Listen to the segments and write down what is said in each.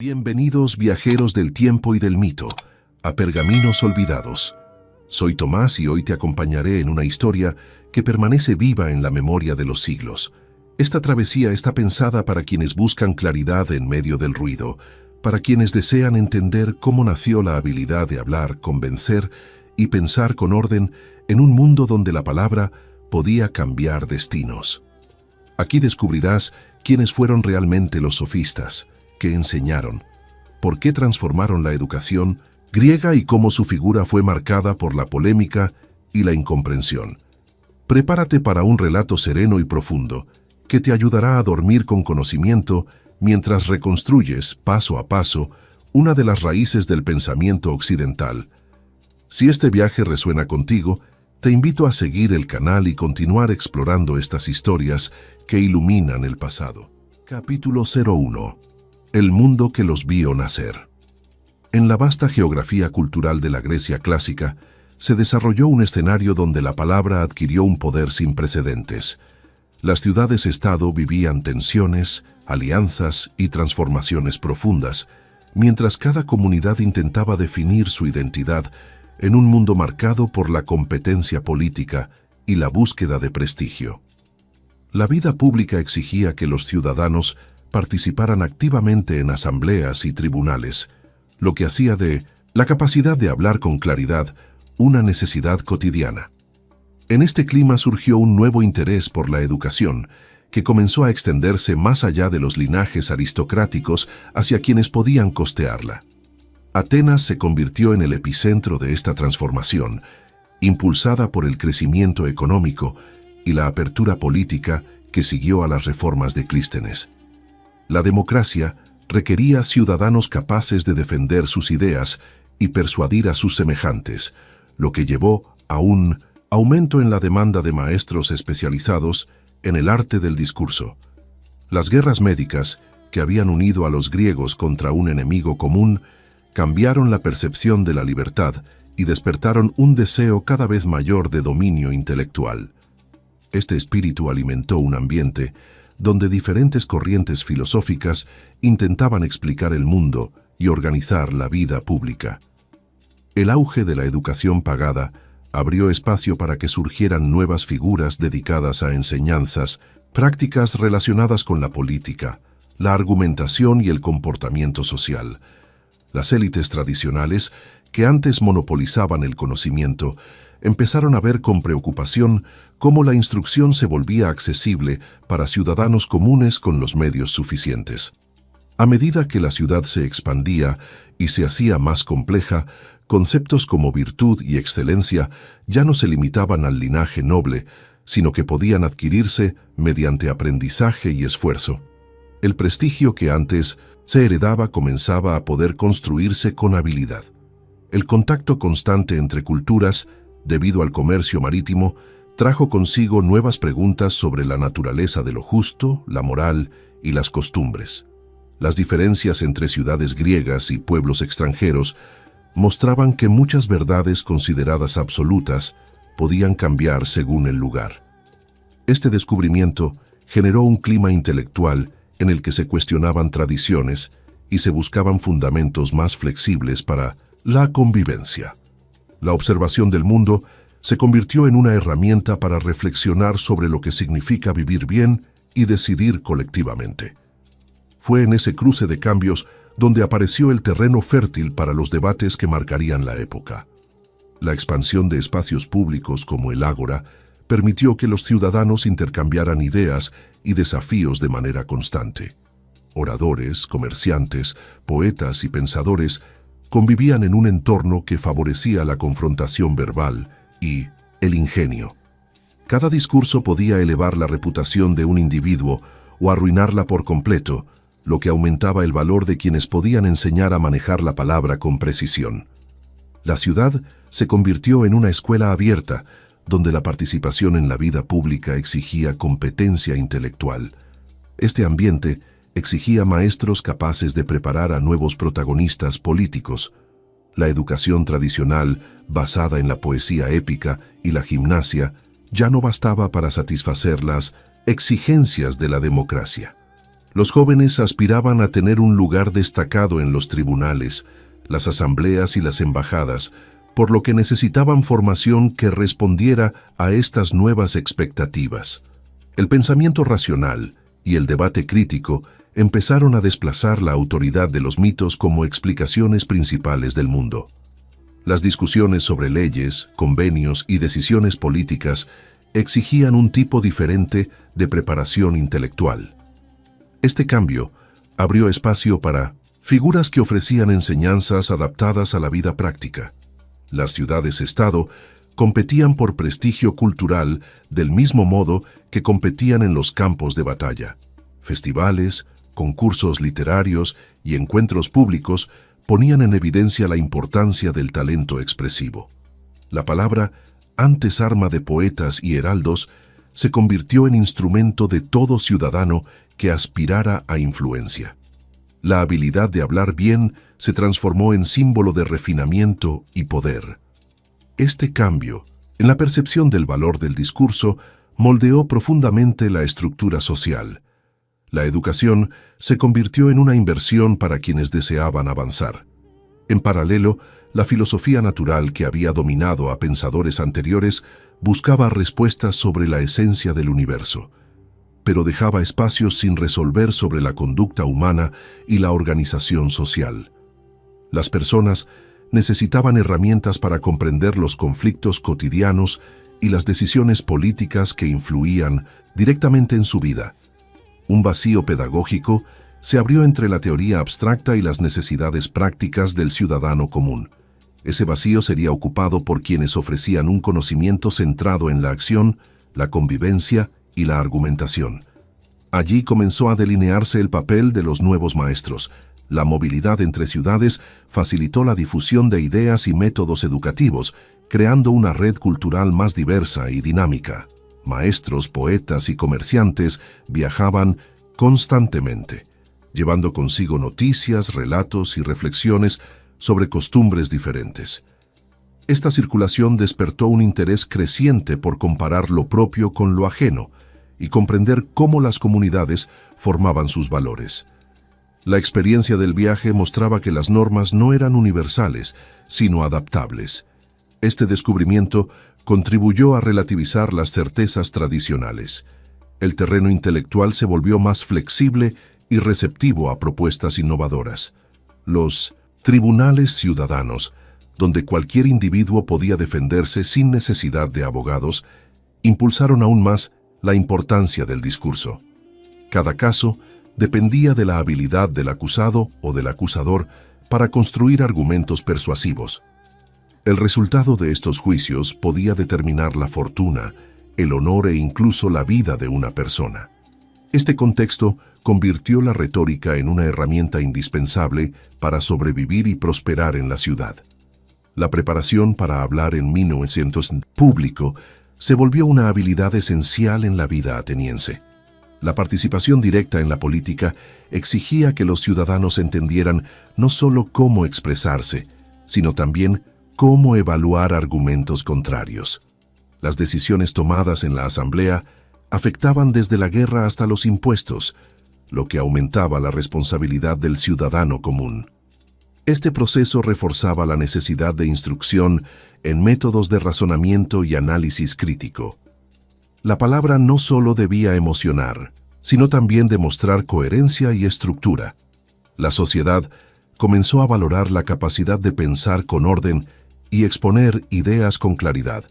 Bienvenidos viajeros del tiempo y del mito, a Pergaminos Olvidados. Soy Tomás y hoy te acompañaré en una historia que permanece viva en la memoria de los siglos. Esta travesía está pensada para quienes buscan claridad en medio del ruido, para quienes desean entender cómo nació la habilidad de hablar, convencer y pensar con orden en un mundo donde la palabra podía cambiar destinos. Aquí descubrirás quiénes fueron realmente los sofistas, qué enseñaron, por qué transformaron la educación griega y cómo su figura fue marcada por la polémica y la incomprensión. Prepárate para un relato sereno y profundo que te ayudará a dormir con conocimiento mientras reconstruyes, paso a paso, una de las raíces del pensamiento occidental. Si este viaje resuena contigo, te invito a seguir el canal y continuar explorando estas historias que iluminan el pasado. Capítulo 01. El mundo que los vio nacer. En la vasta geografía cultural de la Grecia clásica, se desarrolló un escenario donde la palabra adquirió un poder sin precedentes. Las ciudades-estado vivían tensiones, alianzas y transformaciones profundas, mientras cada comunidad intentaba definir su identidad en un mundo marcado por la competencia política y la búsqueda de prestigio. La vida pública exigía que los ciudadanos participaran activamente en asambleas y tribunales, lo que hacía de la capacidad de hablar con claridad una necesidad cotidiana. En este clima surgió un nuevo interés por la educación, que comenzó a extenderse más allá de los linajes aristocráticos hacia quienes podían costearla. Atenas se convirtió en el epicentro de esta transformación, impulsada por el crecimiento económico y la apertura política que siguió a las reformas de Clístenes. La democracia requería ciudadanos capaces de defender sus ideas y persuadir a sus semejantes, lo que llevó a un aumento en la demanda de maestros especializados en el arte del discurso. Las guerras médicas, que habían unido a los griegos contra un enemigo común, cambiaron la percepción de la libertad y despertaron un deseo cada vez mayor de dominio intelectual. Este espíritu alimentó un ambiente donde diferentes corrientes filosóficas intentaban explicar el mundo y organizar la vida pública. El auge de la educación pagada abrió espacio para que surgieran nuevas figuras dedicadas a enseñanzas, prácticas relacionadas con la política, la argumentación y el comportamiento social. Las élites tradicionales, que antes monopolizaban el conocimiento, empezaron a ver con preocupación cómo la instrucción se volvía accesible para ciudadanos comunes con los medios suficientes. A medida que la ciudad se expandía y se hacía más compleja, conceptos como virtud y excelencia ya no se limitaban al linaje noble, sino que podían adquirirse mediante aprendizaje y esfuerzo. El prestigio que antes se heredaba comenzaba a poder construirse con habilidad. El contacto constante entre culturas, debido al comercio marítimo, trajo consigo nuevas preguntas sobre la naturaleza de lo justo, la moral y las costumbres. Las diferencias entre ciudades griegas y pueblos extranjeros mostraban que muchas verdades consideradas absolutas podían cambiar según el lugar. Este descubrimiento generó un clima intelectual en el que se cuestionaban tradiciones y se buscaban fundamentos más flexibles para la convivencia. La observación del mundo se convirtió en una herramienta para reflexionar sobre lo que significa vivir bien y decidir colectivamente. Fue en ese cruce de cambios donde apareció el terreno fértil para los debates que marcarían la época. La expansión de espacios públicos como el ágora permitió que los ciudadanos intercambiaran ideas y desafíos de manera constante. Oradores, comerciantes, poetas y pensadores convivían en un entorno que favorecía la confrontación verbal y el ingenio. Cada discurso podía elevar la reputación de un individuo o arruinarla por completo, lo que aumentaba el valor de quienes podían enseñar a manejar la palabra con precisión. La ciudad se convirtió en una escuela abierta, donde la participación en la vida pública exigía competencia intelectual. Este ambiente exigía maestros capaces de preparar a nuevos protagonistas políticos. La educación tradicional, basada en la poesía épica y la gimnasia, ya no bastaba para satisfacer las exigencias de la democracia. Los jóvenes aspiraban a tener un lugar destacado en los tribunales, las asambleas y las embajadas, por lo que necesitaban formación que respondiera a estas nuevas expectativas. El pensamiento racional y el debate crítico empezaron a desplazar la autoridad de los mitos como explicaciones principales del mundo. Las discusiones sobre leyes, convenios y decisiones políticas exigían un tipo diferente de preparación intelectual. Este cambio abrió espacio para figuras que ofrecían enseñanzas adaptadas a la vida práctica. Las ciudades-estado competían por prestigio cultural del mismo modo que competían en los campos de batalla. Festivales, concursos literarios y encuentros públicos ponían en evidencia la importancia del talento expresivo. La palabra, antes arma de poetas y heraldos, se convirtió en instrumento de todo ciudadano que aspirara a influencia. La habilidad de hablar bien se transformó en símbolo de refinamiento y poder. Este cambio, en la percepción del valor del discurso, moldeó profundamente la estructura social. La educación se convirtió en una inversión para quienes deseaban avanzar. En paralelo, la filosofía natural que había dominado a pensadores anteriores buscaba respuestas sobre la esencia del universo, pero dejaba espacios sin resolver sobre la conducta humana y la organización social. Las personas necesitaban herramientas para comprender los conflictos cotidianos y las decisiones políticas que influían directamente en su vida. Un vacío pedagógico se abrió entre la teoría abstracta y las necesidades prácticas del ciudadano común. Ese vacío sería ocupado por quienes ofrecían un conocimiento centrado en la acción, la convivencia y la argumentación. Allí comenzó a delinearse el papel de los nuevos maestros. La movilidad entre ciudades facilitó la difusión de ideas y métodos educativos, creando una red cultural más diversa y dinámica. Maestros, poetas y comerciantes viajaban constantemente, llevando consigo noticias, relatos y reflexiones sobre costumbres diferentes. Esta circulación despertó un interés creciente por comparar lo propio con lo ajeno y comprender cómo las comunidades formaban sus valores. La experiencia del viaje mostraba que las normas no eran universales, sino adaptables. Este descubrimiento contribuyó a relativizar las certezas tradicionales. El terreno intelectual se volvió más flexible y receptivo a propuestas innovadoras. Los tribunales ciudadanos, donde cualquier individuo podía defenderse sin necesidad de abogados, impulsaron aún más la importancia del discurso. Cada caso dependía de la habilidad del acusado o del acusador para construir argumentos persuasivos. El resultado de estos juicios podía determinar la fortuna, el honor e incluso la vida de una persona. Este contexto convirtió la retórica en una herramienta indispensable para sobrevivir y prosperar en la ciudad. La preparación para hablar en 1900 público se volvió una habilidad esencial en la vida ateniense. La participación directa en la política exigía que los ciudadanos entendieran no solo cómo expresarse, sino también cómo evaluar argumentos contrarios. Las decisiones tomadas en la asamblea afectaban desde la guerra hasta los impuestos, lo que aumentaba la responsabilidad del ciudadano común. Este proceso reforzaba la necesidad de instrucción en métodos de razonamiento y análisis crítico. La palabra no solo debía emocionar, sino también demostrar coherencia y estructura. La sociedad comenzó a valorar la capacidad de pensar con orden y exponer ideas con claridad.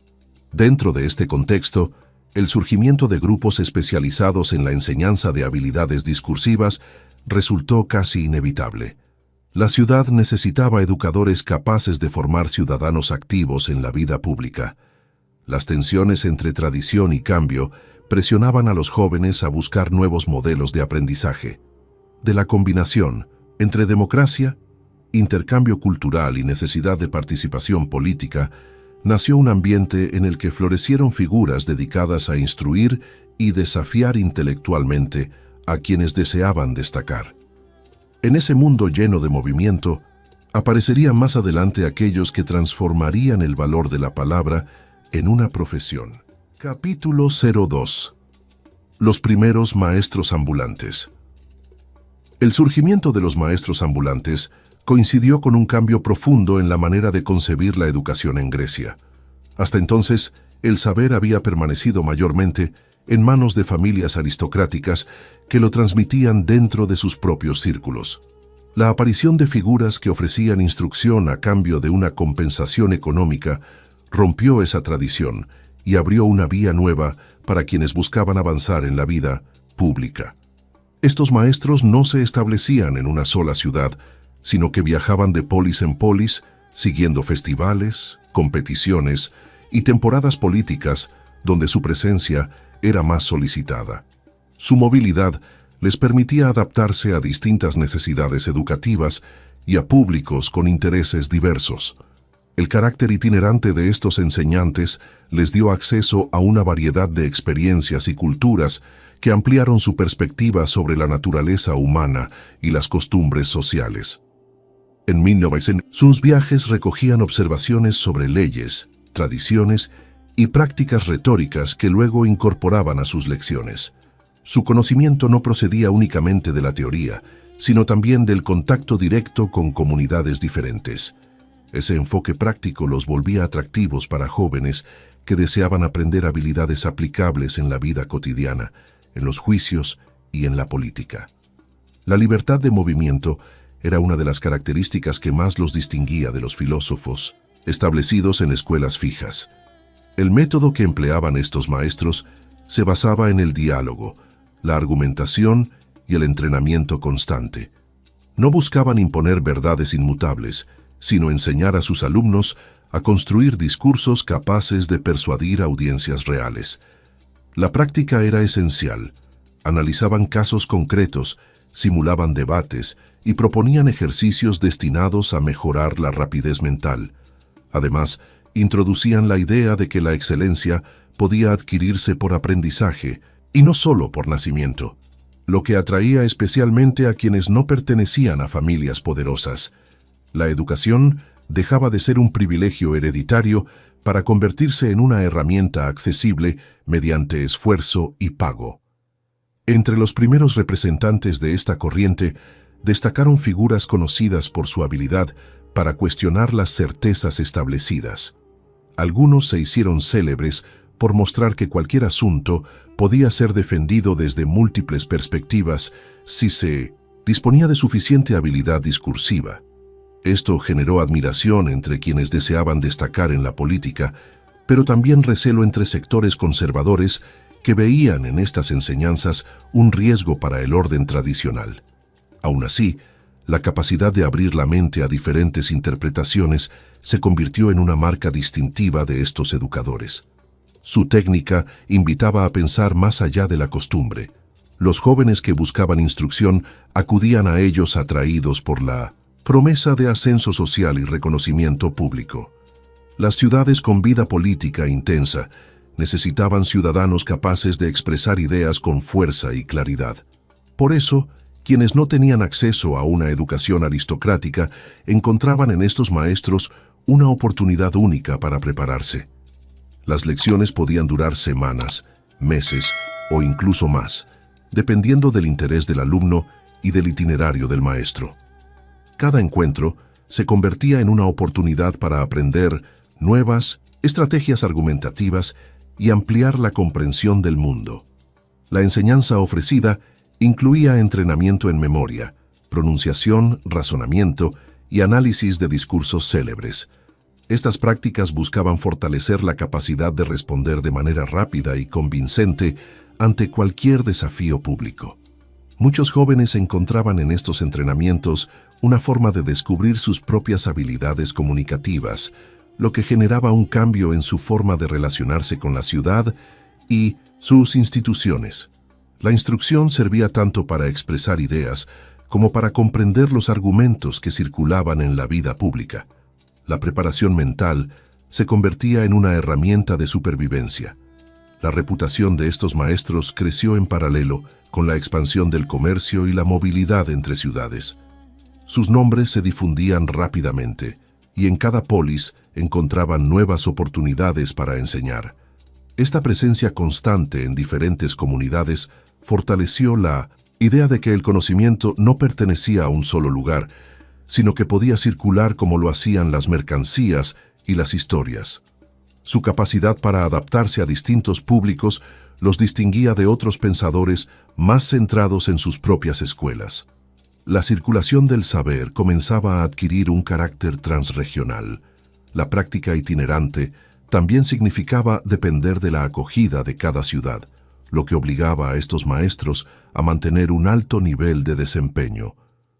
Dentro de este contexto, el surgimiento de grupos especializados en la enseñanza de habilidades discursivas resultó casi inevitable. La ciudad necesitaba educadores capaces de formar ciudadanos activos en la vida pública. Las tensiones entre tradición y cambio presionaban a los jóvenes a buscar nuevos modelos de aprendizaje. De la combinación entre democracia, intercambio cultural y necesidad de participación política, nació un ambiente en el que florecieron figuras dedicadas a instruir y desafiar intelectualmente a quienes deseaban destacar. En ese mundo lleno de movimiento, aparecerían más adelante aquellos que transformarían el valor de la palabra en una profesión. Capítulo 02. Los primeros maestros ambulantes. El surgimiento de los maestros ambulantes coincidió con un cambio profundo en la manera de concebir la educación en Grecia. Hasta entonces, el saber había permanecido mayormente en manos de familias aristocráticas que lo transmitían dentro de sus propios círculos. La aparición de figuras que ofrecían instrucción a cambio de una compensación económica rompió esa tradición y abrió una vía nueva para quienes buscaban avanzar en la vida pública. Estos maestros no se establecían en una sola ciudad, sino que viajaban de polis en polis, siguiendo festivales, competiciones y temporadas políticas donde su presencia era más solicitada. Su movilidad les permitía adaptarse a distintas necesidades educativas y a públicos con intereses diversos. El carácter itinerante de estos enseñantes les dio acceso a una variedad de experiencias y culturas que ampliaron su perspectiva sobre la naturaleza humana y las costumbres sociales. En 1900, sus viajes recogían observaciones sobre leyes, tradiciones y prácticas retóricas que luego incorporaban a sus lecciones. Su conocimiento no procedía únicamente de la teoría, sino también del contacto directo con comunidades diferentes. Ese enfoque práctico los volvía atractivos para jóvenes que deseaban aprender habilidades aplicables en la vida cotidiana, en los juicios y en la política. La libertad de movimiento era una de las características que más los distinguía de los filósofos establecidos en escuelas fijas. El método que empleaban estos maestros se basaba en el diálogo, la argumentación y el entrenamiento constante. No buscaban imponer verdades inmutables, sino enseñar a sus alumnos a construir discursos capaces de persuadir audiencias reales. La práctica era esencial. Analizaban casos concretos, simulaban debates y proponían ejercicios destinados a mejorar la rapidez mental. Además, introducían la idea de que la excelencia podía adquirirse por aprendizaje y no solo por nacimiento, lo que atraía especialmente a quienes no pertenecían a familias poderosas. La educación dejaba de ser un privilegio hereditario para convertirse en una herramienta accesible mediante esfuerzo y pago. Entre los primeros representantes de esta corriente destacaron figuras conocidas por su habilidad para cuestionar las certezas establecidas. Algunos se hicieron célebres por mostrar que cualquier asunto podía ser defendido desde múltiples perspectivas si se disponía de suficiente habilidad discursiva. Esto generó admiración entre quienes deseaban destacar en la política, pero también recelo entre sectores conservadores que veían en estas enseñanzas un riesgo para el orden tradicional. Aún así, la capacidad de abrir la mente a diferentes interpretaciones se convirtió en una marca distintiva de estos educadores. Su técnica invitaba a pensar más allá de la costumbre. Los jóvenes que buscaban instrucción acudían a ellos atraídos por la promesa de ascenso social y reconocimiento público. Las ciudades con vida política intensa necesitaban ciudadanos capaces de expresar ideas con fuerza y claridad. Por eso, quienes no tenían acceso a una educación aristocrática encontraban en estos maestros una oportunidad única para prepararse. Las lecciones podían durar semanas, meses o incluso más, dependiendo del interés del alumno y del itinerario del maestro. Cada encuentro se convertía en una oportunidad para aprender nuevas estrategias argumentativas y ampliar la comprensión del mundo. La enseñanza ofrecida incluía entrenamiento en memoria, pronunciación, razonamiento y análisis de discursos célebres. Estas prácticas buscaban fortalecer la capacidad de responder de manera rápida y convincente ante cualquier desafío público. Muchos jóvenes encontraban en estos entrenamientos una forma de descubrir sus propias habilidades comunicativas, lo que generaba un cambio en su forma de relacionarse con la ciudad y sus instituciones. La instrucción servía tanto para expresar ideas como para comprender los argumentos que circulaban en la vida pública. La preparación mental se convertía en una herramienta de supervivencia. La reputación de estos maestros creció en paralelo con la expansión del comercio y la movilidad entre ciudades. Sus nombres se difundían rápidamente y en cada polis encontraban nuevas oportunidades para enseñar. Esta presencia constante en diferentes comunidades fortaleció la idea de que el conocimiento no pertenecía a un solo lugar, sino que podía circular como lo hacían las mercancías y las historias. Su capacidad para adaptarse a distintos públicos los distinguía de otros pensadores más centrados en sus propias escuelas. La circulación del saber comenzaba a adquirir un carácter transregional. La práctica itinerante también significaba depender de la acogida de cada ciudad, lo que obligaba a estos maestros a mantener un alto nivel de desempeño.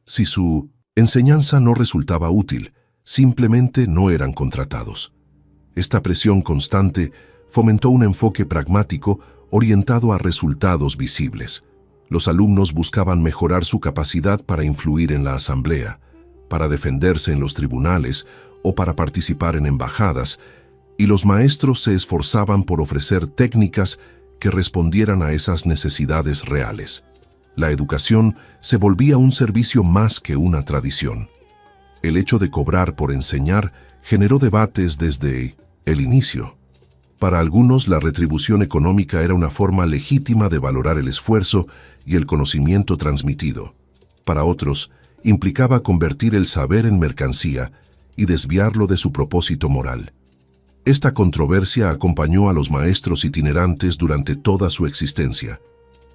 Si su enseñanza no resultaba útil, simplemente no eran contratados. Esta presión constante fomentó un enfoque pragmático orientado a resultados visibles. Los alumnos buscaban mejorar su capacidad para influir en la asamblea, para defenderse en los tribunales o para participar en embajadas, y los maestros se esforzaban por ofrecer técnicas que respondieran a esas necesidades reales. La educación se volvía un servicio más que una tradición. El hecho de cobrar por enseñar generó debates desde el inicio. Para algunos, la retribución económica era una forma legítima de valorar el esfuerzo y el conocimiento transmitido. Para otros, implicaba convertir el saber en mercancía y desviarlo de su propósito moral. Esta controversia acompañó a los maestros itinerantes durante toda su existencia,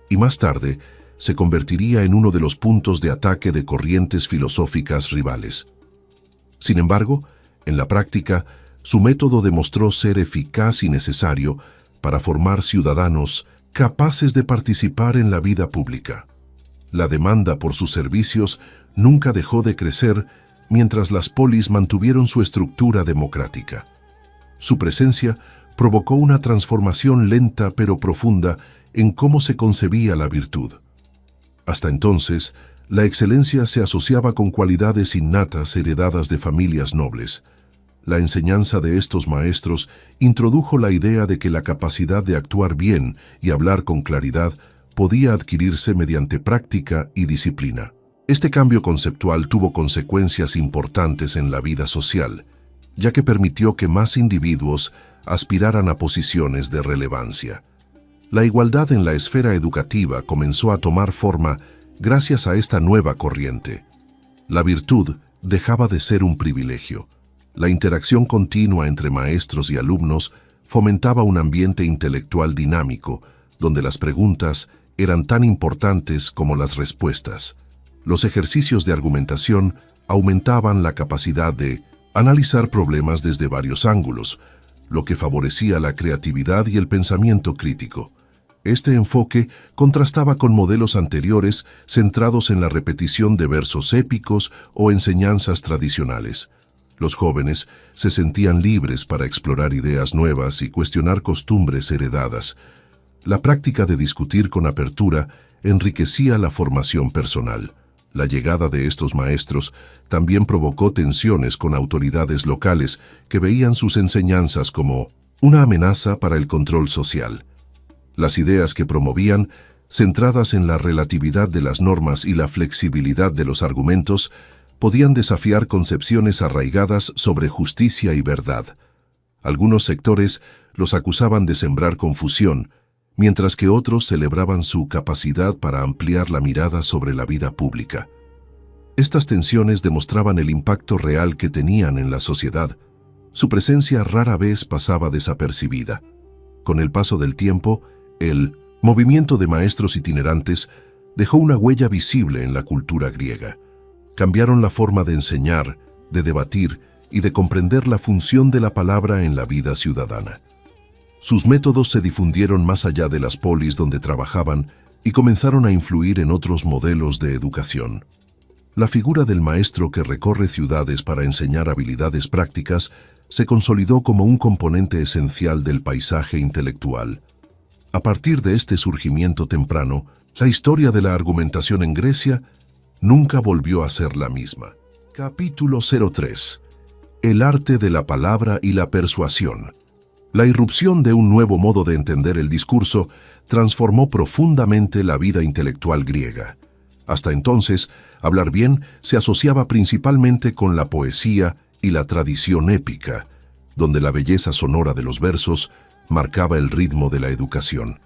y más tarde se convertiría en uno de los puntos de ataque de corrientes filosóficas rivales. Sin embargo, en la práctica, su método demostró ser eficaz y necesario para formar ciudadanos capaces de participar en la vida pública. La demanda por sus servicios nunca dejó de crecer mientras las polis mantuvieron su estructura democrática. Su presencia provocó una transformación lenta pero profunda en cómo se concebía la virtud. Hasta entonces, la excelencia se asociaba con cualidades innatas heredadas de familias nobles. La enseñanza de estos maestros introdujo la idea de que la capacidad de actuar bien y hablar con claridad podía adquirirse mediante práctica y disciplina. Este cambio conceptual tuvo consecuencias importantes en la vida social, ya que permitió que más individuos aspiraran a posiciones de relevancia. La igualdad en la esfera educativa comenzó a tomar forma gracias a esta nueva corriente. La virtud dejaba de ser un privilegio. La interacción continua entre maestros y alumnos fomentaba un ambiente intelectual dinámico, donde las preguntas eran tan importantes como las respuestas. Los ejercicios de argumentación aumentaban la capacidad de analizar problemas desde varios ángulos, lo que favorecía la creatividad y el pensamiento crítico. Este enfoque contrastaba con modelos anteriores centrados en la repetición de versos épicos o enseñanzas tradicionales. Los jóvenes se sentían libres para explorar ideas nuevas y cuestionar costumbres heredadas. La práctica de discutir con apertura enriquecía la formación personal. La llegada de estos maestros también provocó tensiones con autoridades locales que veían sus enseñanzas como una amenaza para el control social. Las ideas que promovían, centradas en la relatividad de las normas y la flexibilidad de los argumentos, podían desafiar concepciones arraigadas sobre justicia y verdad. Algunos sectores los acusaban de sembrar confusión, mientras que otros celebraban su capacidad para ampliar la mirada sobre la vida pública. Estas tensiones demostraban el impacto real que tenían en la sociedad. Su presencia rara vez pasaba desapercibida. Con el paso del tiempo, el movimiento de maestros itinerantes dejó una huella visible en la cultura griega. Cambiaron la forma de enseñar, de debatir y de comprender la función de la palabra en la vida ciudadana. Sus métodos se difundieron más allá de las polis donde trabajaban y comenzaron a influir en otros modelos de educación. La figura del maestro que recorre ciudades para enseñar habilidades prácticas se consolidó como un componente esencial del paisaje intelectual. A partir de este surgimiento temprano, la historia de la argumentación en Grecia nunca volvió a ser la misma. Capítulo 03. El arte de la palabra y la persuasión. La irrupción de un nuevo modo de entender el discurso transformó profundamente la vida intelectual griega. Hasta entonces, hablar bien se asociaba principalmente con la poesía y la tradición épica, donde la belleza sonora de los versos marcaba el ritmo de la educación.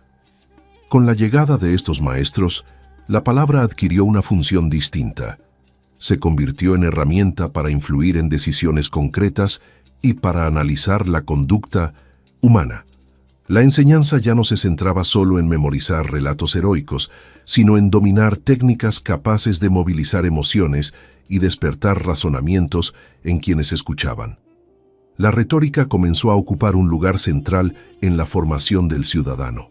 Con la llegada de estos maestros, La palabra adquirió una función distinta. Se convirtió en herramienta para influir en decisiones concretas y para analizar la conducta humana. La enseñanza ya no se centraba solo en memorizar relatos heroicos, sino en dominar técnicas capaces de movilizar emociones y despertar razonamientos en quienes escuchaban. La retórica comenzó a ocupar un lugar central en la formación del ciudadano.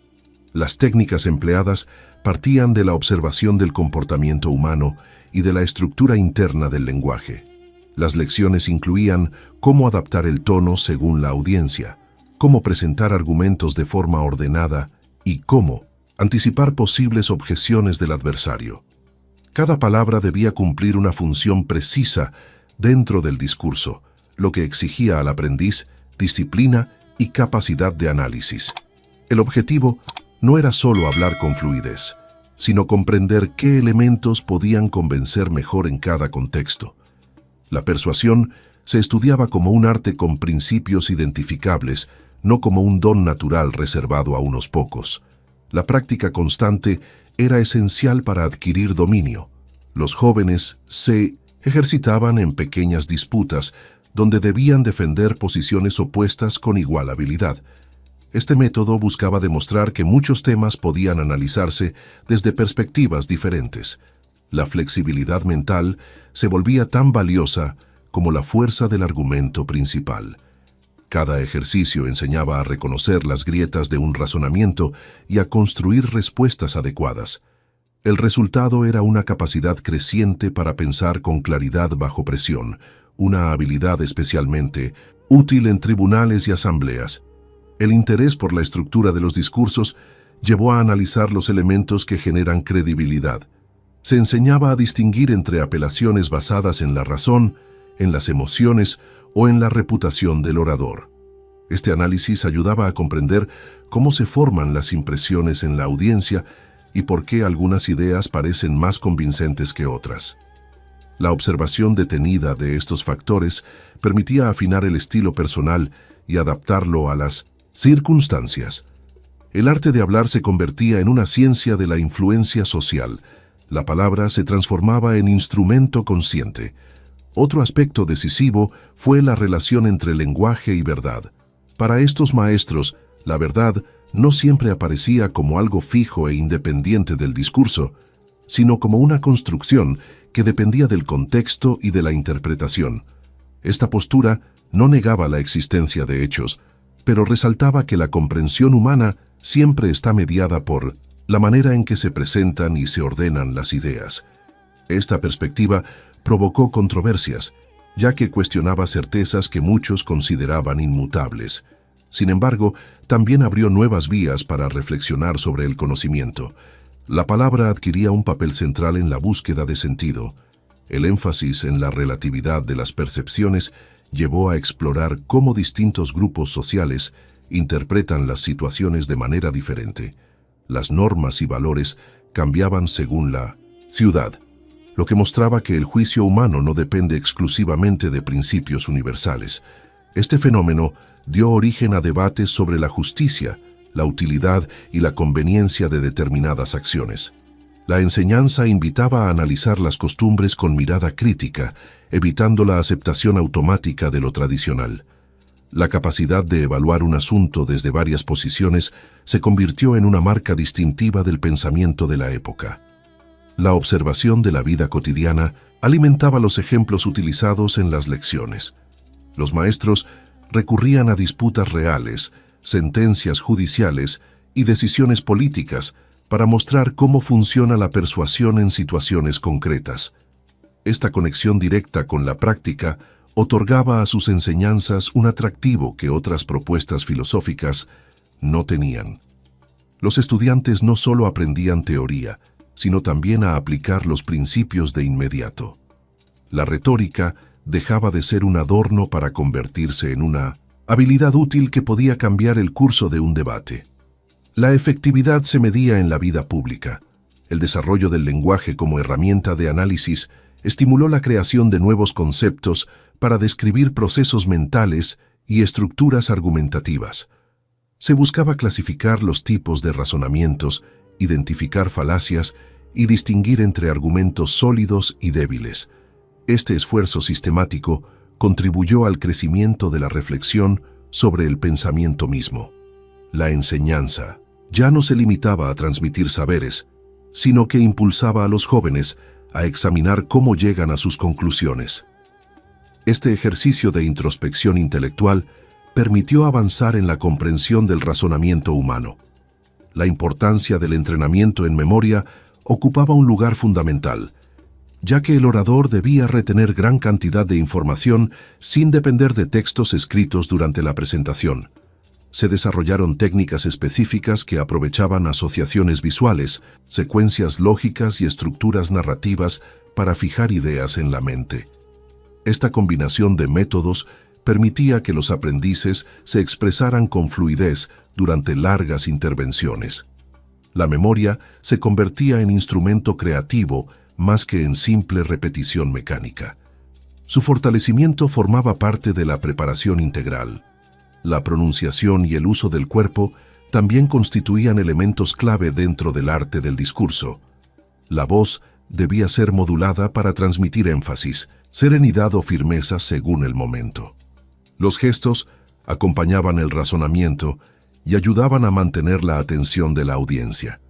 Las técnicas empleadas partían de la observación del comportamiento humano y de la estructura interna del lenguaje. Las lecciones incluían cómo adaptar el tono según la audiencia, cómo presentar argumentos de forma ordenada y cómo anticipar posibles objeciones del adversario. Cada palabra debía cumplir una función precisa dentro del discurso, lo que exigía al aprendiz disciplina y capacidad de análisis. El objetivo no era solo hablar con fluidez, sino comprender qué elementos podían convencer mejor en cada contexto. La persuasión se estudiaba como un arte con principios identificables, no como un don natural reservado a unos pocos. La práctica constante era esencial para adquirir dominio. Los jóvenes se ejercitaban en pequeñas disputas, donde debían defender posiciones opuestas con igual habilidad. Este método buscaba demostrar que muchos temas podían analizarse desde perspectivas diferentes. La flexibilidad mental se volvía tan valiosa como la fuerza del argumento principal. Cada ejercicio enseñaba a reconocer las grietas de un razonamiento y a construir respuestas adecuadas. El resultado era una capacidad creciente para pensar con claridad bajo presión, una habilidad especialmente útil en tribunales y asambleas. El interés por la estructura de los discursos llevó a analizar los elementos que generan credibilidad. Se enseñaba a distinguir entre apelaciones basadas en la razón, en las emociones o en la reputación del orador. Este análisis ayudaba a comprender cómo se forman las impresiones en la audiencia y por qué algunas ideas parecen más convincentes que otras. La observación detenida de estos factores permitía afinar el estilo personal y adaptarlo a las circunstancias. El arte de hablar se convertía en una ciencia de la influencia social. La palabra se transformaba en instrumento consciente. Otro aspecto decisivo fue la relación entre lenguaje y verdad. Para estos maestros, la verdad no siempre aparecía como algo fijo e independiente del discurso, sino como una construcción que dependía del contexto y de la interpretación. Esta postura no negaba la existencia de hechos, pero resaltaba que la comprensión humana siempre está mediada por la manera en que se presentan y se ordenan las ideas. Esta perspectiva provocó controversias, ya que cuestionaba certezas que muchos consideraban inmutables. Sin embargo, también abrió nuevas vías para reflexionar sobre el conocimiento. La palabra adquiría un papel central en la búsqueda de sentido. El énfasis en la relatividad de las percepciones llevó a explorar cómo distintos grupos sociales interpretan las situaciones de manera diferente. Las normas y valores cambiaban según la ciudad, lo que mostraba que el juicio humano no depende exclusivamente de principios universales. Este fenómeno dio origen a debates sobre la justicia, la utilidad y la conveniencia de determinadas acciones. La enseñanza invitaba a analizar las costumbres con mirada crítica, evitando la aceptación automática de lo tradicional. La capacidad de evaluar un asunto desde varias posiciones se convirtió en una marca distintiva del pensamiento de la época. La observación de la vida cotidiana alimentaba los ejemplos utilizados en las lecciones. Los maestros recurrían a disputas reales, sentencias judiciales y decisiones políticas para mostrar cómo funciona la persuasión en situaciones concretas. Esta conexión directa con la práctica otorgaba a sus enseñanzas un atractivo que otras propuestas filosóficas no tenían. Los estudiantes no solo aprendían teoría, sino también a aplicar los principios de inmediato. La retórica dejaba de ser un adorno para convertirse en una habilidad útil que podía cambiar el curso de un debate. La efectividad se medía en la vida pública. El desarrollo del lenguaje como herramienta de análisis estimuló la creación de nuevos conceptos para describir procesos mentales y estructuras argumentativas. Se buscaba clasificar los tipos de razonamientos, identificar falacias y distinguir entre argumentos sólidos y débiles. Este esfuerzo sistemático contribuyó al crecimiento de la reflexión sobre el pensamiento mismo. La enseñanza ya no se limitaba a transmitir saberes, sino que impulsaba a los jóvenes a examinar cómo llegan a sus conclusiones. Este ejercicio de introspección intelectual permitió avanzar en la comprensión del razonamiento humano. La importancia del entrenamiento en memoria ocupaba un lugar fundamental, ya que el orador debía retener gran cantidad de información sin depender de textos escritos durante la presentación. Se desarrollaron técnicas específicas que aprovechaban asociaciones visuales, secuencias lógicas y estructuras narrativas para fijar ideas en la mente. Esta combinación de métodos permitía que los aprendices se expresaran con fluidez durante largas intervenciones. La memoria se convertía en instrumento creativo más que en simple repetición mecánica. Su fortalecimiento formaba parte de la preparación integral. La pronunciación y el uso del cuerpo también constituían elementos clave dentro del arte del discurso. La voz debía ser modulada para transmitir énfasis, serenidad o firmeza según el momento. Los gestos acompañaban el razonamiento y ayudaban a mantener la atención de la audiencia.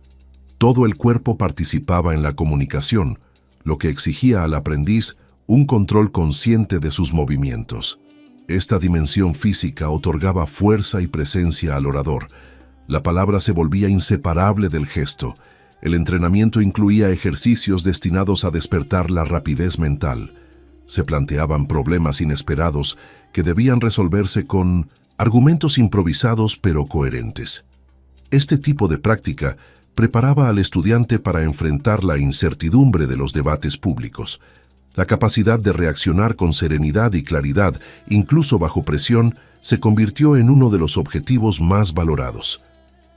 Todo el cuerpo participaba en la comunicación, lo que exigía al aprendiz un control consciente de sus movimientos. Esta dimensión física otorgaba fuerza y presencia al orador. La palabra se volvía inseparable del gesto. El entrenamiento incluía ejercicios destinados a despertar la rapidez mental. Se planteaban problemas inesperados que debían resolverse con argumentos improvisados pero coherentes. Este tipo de práctica preparaba al estudiante para enfrentar la incertidumbre de los debates públicos. La capacidad de reaccionar con serenidad y claridad, incluso bajo presión, se convirtió en uno de los objetivos más valorados.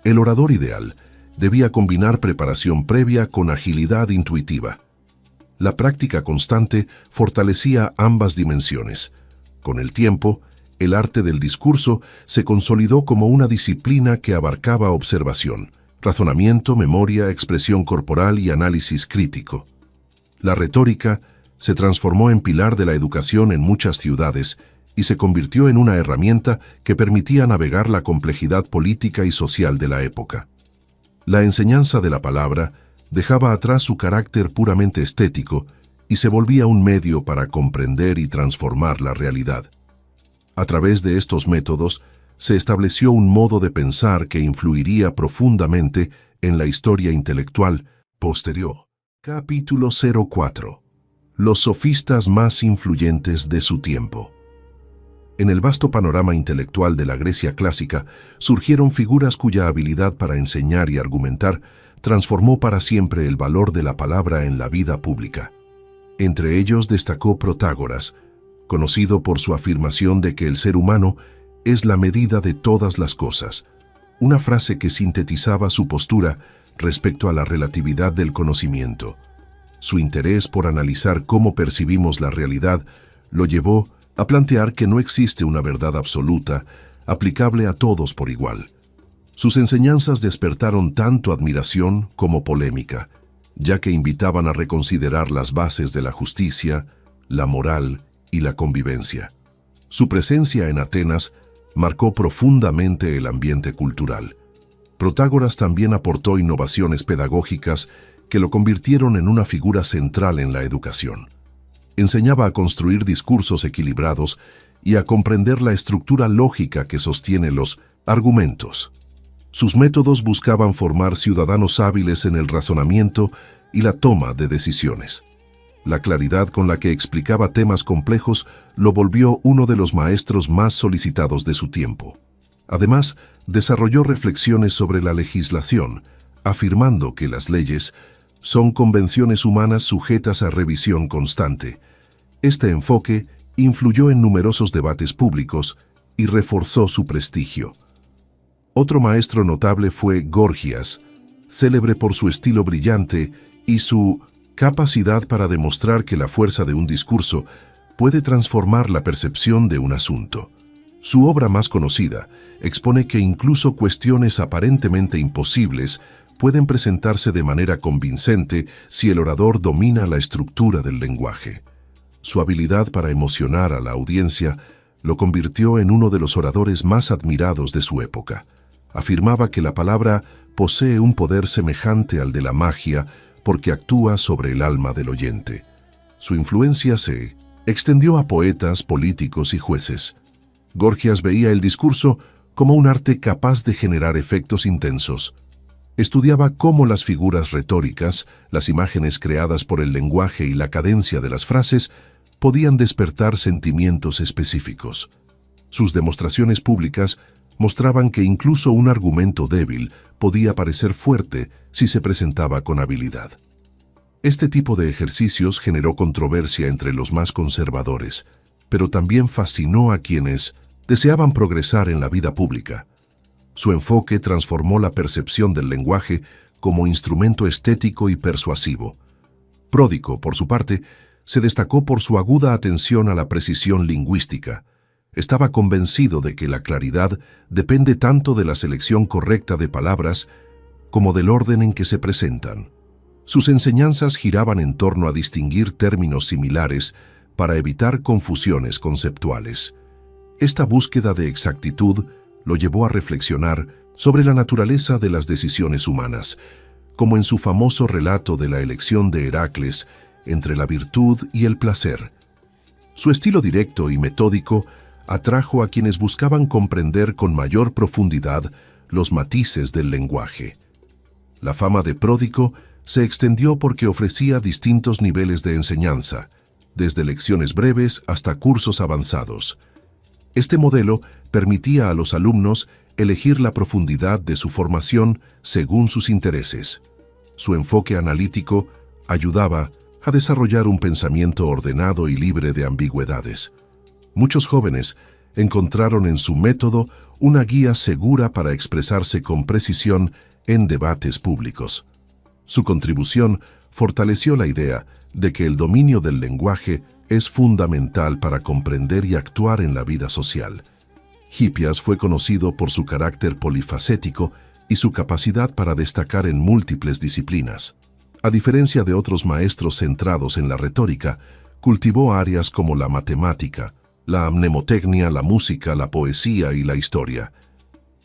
El orador ideal debía combinar preparación previa con agilidad intuitiva. La práctica constante fortalecía ambas dimensiones. Con el tiempo, el arte del discurso se consolidó como una disciplina que abarcaba observación, razonamiento, memoria, expresión corporal y análisis crítico. La retórica se transformó en pilar de la educación en muchas ciudades y se convirtió en una herramienta que permitía navegar la complejidad política y social de la época. La enseñanza de la palabra dejaba atrás su carácter puramente estético y se volvía un medio para comprender y transformar la realidad. A través de estos métodos, se estableció un modo de pensar que influiría profundamente en la historia intelectual posterior. Capítulo 04. Los sofistas más influyentes de su tiempo. En el vasto panorama intelectual de la Grecia clásica, surgieron figuras cuya habilidad para enseñar y argumentar transformó para siempre el valor de la palabra en la vida pública. Entre ellos destacó Protágoras, conocido por su afirmación de que el ser humano es la medida de todas las cosas, una frase que sintetizaba su postura respecto a la relatividad del conocimiento. Su interés por analizar cómo percibimos la realidad lo llevó a plantear que no existe una verdad absoluta, aplicable a todos por igual. Sus enseñanzas despertaron tanto admiración como polémica, ya que invitaban a reconsiderar las bases de la justicia, la moral y la convivencia. Su presencia en Atenas marcó profundamente el ambiente cultural. Protágoras también aportó innovaciones pedagógicas que lo convirtieron en una figura central en la educación. Enseñaba a construir discursos equilibrados y a comprender la estructura lógica que sostiene los argumentos. Sus métodos buscaban formar ciudadanos hábiles en el razonamiento y la toma de decisiones. La claridad con la que explicaba temas complejos lo volvió uno de los maestros más solicitados de su tiempo. Además, desarrolló reflexiones sobre la legislación, afirmando que las leyes son convenciones humanas sujetas a revisión constante. Este enfoque influyó en numerosos debates públicos y reforzó su prestigio. Otro maestro notable fue Gorgias, célebre por su estilo brillante y su capacidad para demostrar que la fuerza de un discurso puede transformar la percepción de un asunto. Su obra más conocida expone que incluso cuestiones aparentemente imposibles pueden presentarse de manera convincente si el orador domina la estructura del lenguaje. Su habilidad para emocionar a la audiencia lo convirtió en uno de los oradores más admirados de su época. Afirmaba que la palabra posee un poder semejante al de la magia porque actúa sobre el alma del oyente. Su influencia se extendió a poetas, políticos y jueces. Gorgias veía el discurso como un arte capaz de generar efectos intensos. Estudiaba cómo las figuras retóricas, las imágenes creadas por el lenguaje y la cadencia de las frases podían despertar sentimientos específicos. Sus demostraciones públicas mostraban que incluso un argumento débil podía parecer fuerte si se presentaba con habilidad. Este tipo de ejercicios generó controversia entre los más conservadores, pero también fascinó a quienes deseaban progresar en la vida pública. Su enfoque transformó la percepción del lenguaje como instrumento estético y persuasivo. Pródico, por su parte, se destacó por su aguda atención a la precisión lingüística. Estaba convencido de que la claridad depende tanto de la selección correcta de palabras como del orden en que se presentan. Sus enseñanzas giraban en torno a distinguir términos similares para evitar confusiones conceptuales. Esta búsqueda de exactitud lo llevó a reflexionar sobre la naturaleza de las decisiones humanas, como en su famoso relato de la elección de Heracles entre la virtud y el placer. Su estilo directo y metódico atrajo a quienes buscaban comprender con mayor profundidad los matices del lenguaje. La fama de Pródico se extendió porque ofrecía distintos niveles de enseñanza, desde lecciones breves hasta cursos avanzados. Este modelo permitía a los alumnos elegir la profundidad de su formación según sus intereses. Su enfoque analítico ayudaba a desarrollar un pensamiento ordenado y libre de ambigüedades. Muchos jóvenes encontraron en su método una guía segura para expresarse con precisión en debates públicos. Su contribución fortaleció la idea de que el dominio del lenguaje es fundamental para comprender y actuar en la vida social. Hipias fue conocido por su carácter polifacético y su capacidad para destacar en múltiples disciplinas. A diferencia de otros maestros centrados en la retórica, cultivó áreas como la matemática, la mnemotecnia, la música, la poesía y la historia.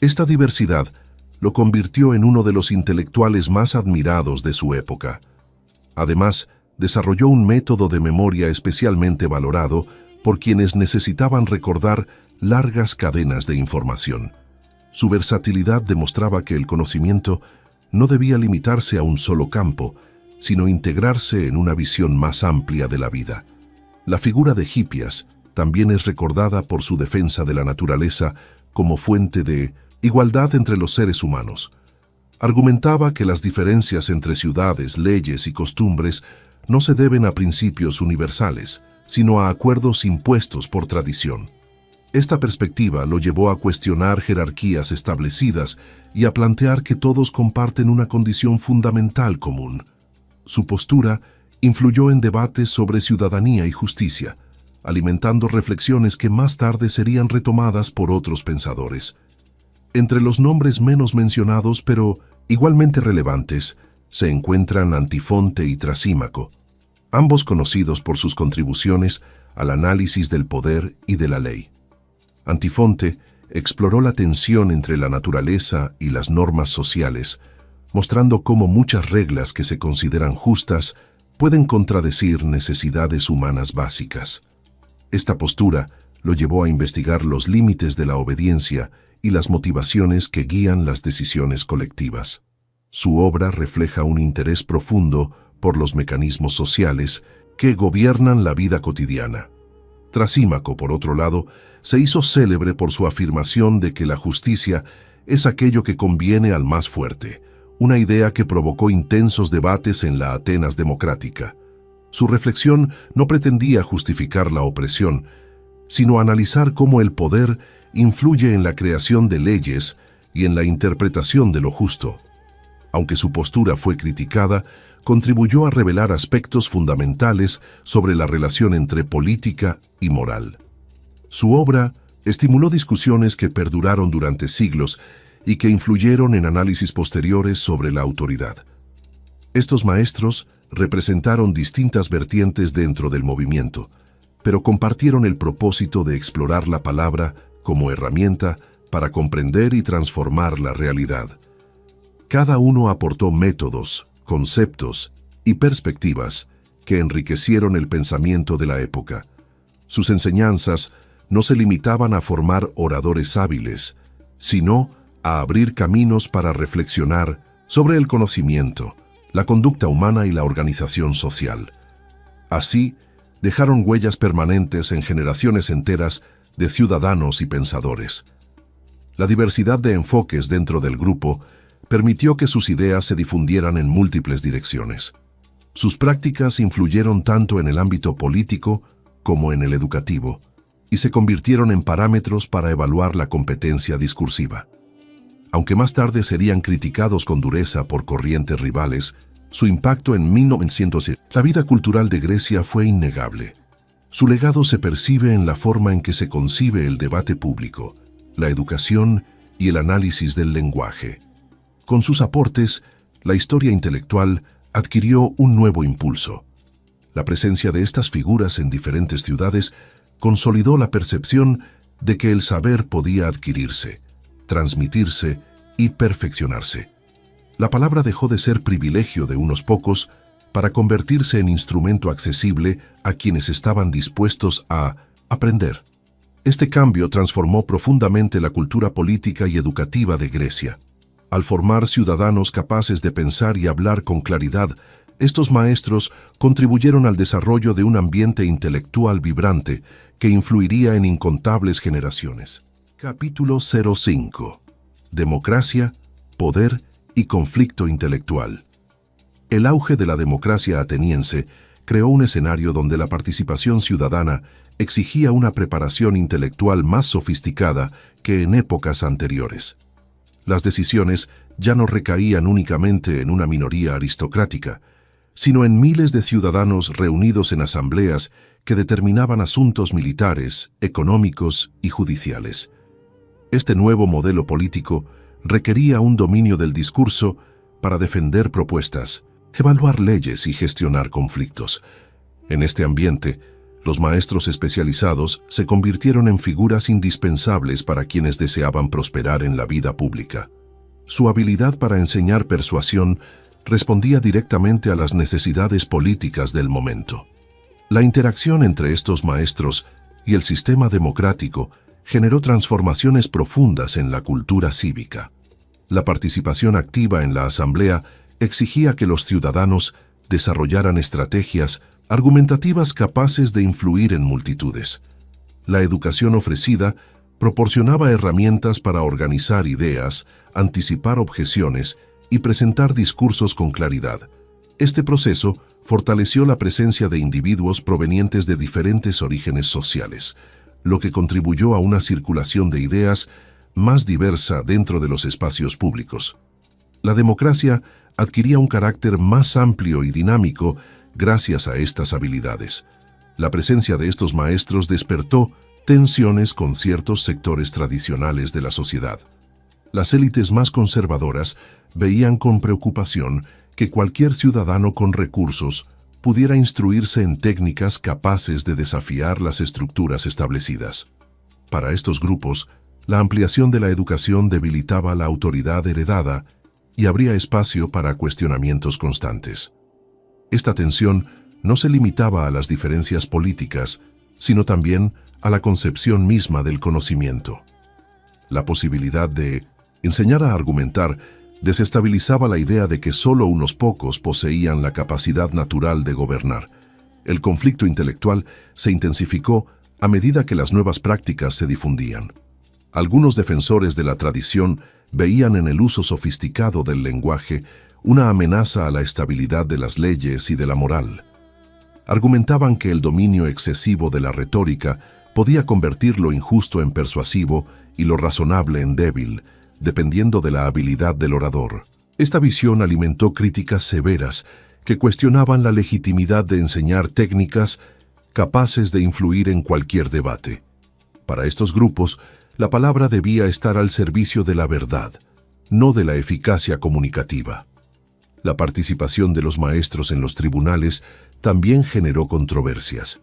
Esta diversidad lo convirtió en uno de los intelectuales más admirados de su época. Además, desarrolló un método de memoria especialmente valorado por quienes necesitaban recordar largas cadenas de información. Su versatilidad demostraba que el conocimiento no debía limitarse a un solo campo, sino integrarse en una visión más amplia de la vida. La figura de Hipias también es recordada por su defensa de la naturaleza como fuente de igualdad entre los seres humanos. Argumentaba que las diferencias entre ciudades, leyes y costumbres no se deben a principios universales, sino a acuerdos impuestos por tradición. Esta perspectiva lo llevó a cuestionar jerarquías establecidas y a plantear que todos comparten una condición fundamental común. Su postura influyó en debates sobre ciudadanía y justicia, alimentando reflexiones que más tarde serían retomadas por otros pensadores. Entre los nombres menos mencionados, pero igualmente relevantes, se encuentran Antifonte y Trasímaco, ambos conocidos por sus contribuciones al análisis del poder y de la ley. Antifonte exploró la tensión entre la naturaleza y las normas sociales, mostrando cómo muchas reglas que se consideran justas pueden contradecir necesidades humanas básicas. Esta postura lo llevó a investigar los límites de la obediencia y las motivaciones que guían las decisiones colectivas. Su obra refleja un interés profundo por los mecanismos sociales que gobiernan la vida cotidiana. Trasímaco, por otro lado, se hizo célebre por su afirmación de que la justicia es aquello que conviene al más fuerte, una idea que provocó intensos debates en la Atenas democrática. Su reflexión no pretendía justificar la opresión, sino analizar cómo el poder influye en la creación de leyes y en la interpretación de lo justo. Aunque su postura fue criticada, contribuyó a revelar aspectos fundamentales sobre la relación entre política y moral. Su obra estimuló discusiones que perduraron durante siglos y que influyeron en análisis posteriores sobre la autoridad. Estos maestros representaron distintas vertientes dentro del movimiento, pero compartieron el propósito de explorar la palabra como herramienta para comprender y transformar la realidad. Cada uno aportó métodos, conceptos y perspectivas que enriquecieron el pensamiento de la época. Sus enseñanzas no se limitaban a formar oradores hábiles, sino a abrir caminos para reflexionar sobre el conocimiento, la conducta humana y la organización social. Así, dejaron huellas permanentes en generaciones enteras de ciudadanos y pensadores. La diversidad de enfoques dentro del grupo permitió que sus ideas se difundieran en múltiples direcciones. Sus prácticas influyeron tanto en el ámbito político como en el educativo, y se convirtieron en parámetros para evaluar la competencia discursiva. Aunque más tarde serían criticados con dureza por corrientes rivales, su impacto en 1900, la vida cultural de Grecia fue innegable. Su legado se percibe en la forma en que se concibe el debate público, la educación y el análisis del lenguaje. Con sus aportes, la historia intelectual adquirió un nuevo impulso. La presencia de estas figuras en diferentes ciudades consolidó la percepción de que el saber podía adquirirse, transmitirse y perfeccionarse. La palabra dejó de ser privilegio de unos pocos para convertirse en instrumento accesible a quienes estaban dispuestos a aprender. Este cambio transformó profundamente la cultura política y educativa de Grecia. Al formar ciudadanos capaces de pensar y hablar con claridad, estos maestros contribuyeron al desarrollo de un ambiente intelectual vibrante que influiría en incontables generaciones. Capítulo 05. Democracia, poder y conflicto intelectual. El auge de la democracia ateniense creó un escenario donde la participación ciudadana exigía una preparación intelectual más sofisticada que en épocas anteriores. Las decisiones ya no recaían únicamente en una minoría aristocrática, sino en miles de ciudadanos reunidos en asambleas que determinaban asuntos militares, económicos y judiciales. Este nuevo modelo político requería un dominio del discurso para defender propuestas, evaluar leyes y gestionar conflictos. En este ambiente, los maestros especializados se convirtieron en figuras indispensables para quienes deseaban prosperar en la vida pública. Su habilidad para enseñar persuasión respondía directamente a las necesidades políticas del momento. La interacción entre estos maestros y el sistema democrático generó transformaciones profundas en la cultura cívica. La participación activa en la asamblea exigía que los ciudadanos desarrollaran estrategias argumentativas capaces de influir en multitudes. La educación ofrecida proporcionaba herramientas para organizar ideas, anticipar objeciones y presentar discursos con claridad. Este proceso fortaleció la presencia de individuos provenientes de diferentes orígenes sociales, lo que contribuyó a una circulación de ideas más diversa dentro de los espacios públicos. La democracia adquiría un carácter más amplio y dinámico gracias a estas habilidades. La presencia de estos maestros despertó tensiones con ciertos sectores tradicionales de la sociedad. Las élites más conservadoras veían con preocupación que cualquier ciudadano con recursos pudiera instruirse en técnicas capaces de desafiar las estructuras establecidas. Para estos grupos, la ampliación de la educación debilitaba la autoridad heredada y abría espacio para cuestionamientos constantes. Esta tensión no se limitaba a las diferencias políticas, sino también a la concepción misma del conocimiento. La posibilidad de enseñar a argumentar desestabilizaba la idea de que solo unos pocos poseían la capacidad natural de gobernar. El conflicto intelectual se intensificó a medida que las nuevas prácticas se difundían. Algunos defensores de la tradición veían en el uso sofisticado del lenguaje una amenaza a la estabilidad de las leyes y de la moral. Argumentaban que el dominio excesivo de la retórica podía convertir lo injusto en persuasivo y lo razonable en débil, dependiendo de la habilidad del orador. Esta visión alimentó críticas severas que cuestionaban la legitimidad de enseñar técnicas capaces de influir en cualquier debate. Para estos grupos, la palabra debía estar al servicio de la verdad, no de la eficacia comunicativa. La participación de los maestros en los tribunales también generó controversias.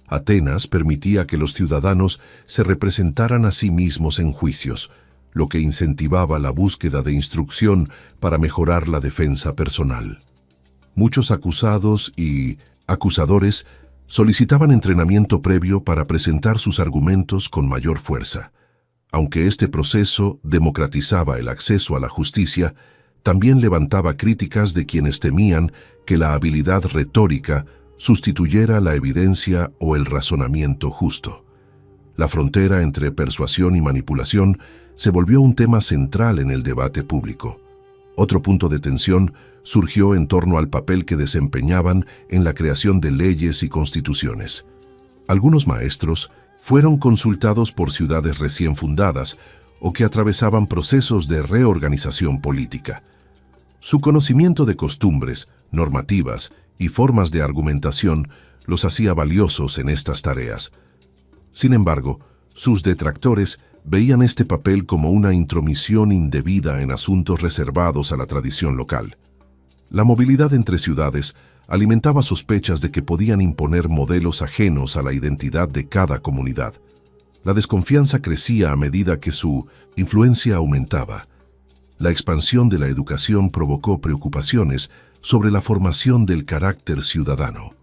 Atenas permitía que los ciudadanos se representaran a sí mismos en juicios, lo que incentivaba la búsqueda de instrucción para mejorar la defensa personal. Muchos acusados y acusadores solicitaban entrenamiento previo para presentar sus argumentos con mayor fuerza. Aunque este proceso democratizaba el acceso a la justicia, también levantaba críticas de quienes temían que la habilidad retórica sustituyera la evidencia o el razonamiento justo. La frontera entre persuasión y manipulación se volvió un tema central en el debate público. Otro punto de tensión surgió en torno al papel que desempeñaban en la creación de leyes y constituciones. Algunos maestros fueron consultados por ciudades recién fundadas o que atravesaban procesos de reorganización política. Su conocimiento de costumbres, normativas y formas de argumentación los hacía valiosos en estas tareas. Sin embargo, sus detractores veían este papel como una intromisión indebida en asuntos reservados a la tradición local. La movilidad entre ciudades alimentaba sospechas de que podían imponer modelos ajenos a la identidad de cada comunidad. La desconfianza crecía a medida que su influencia aumentaba. La expansión de la educación provocó preocupaciones sobre la formación del carácter ciudadano.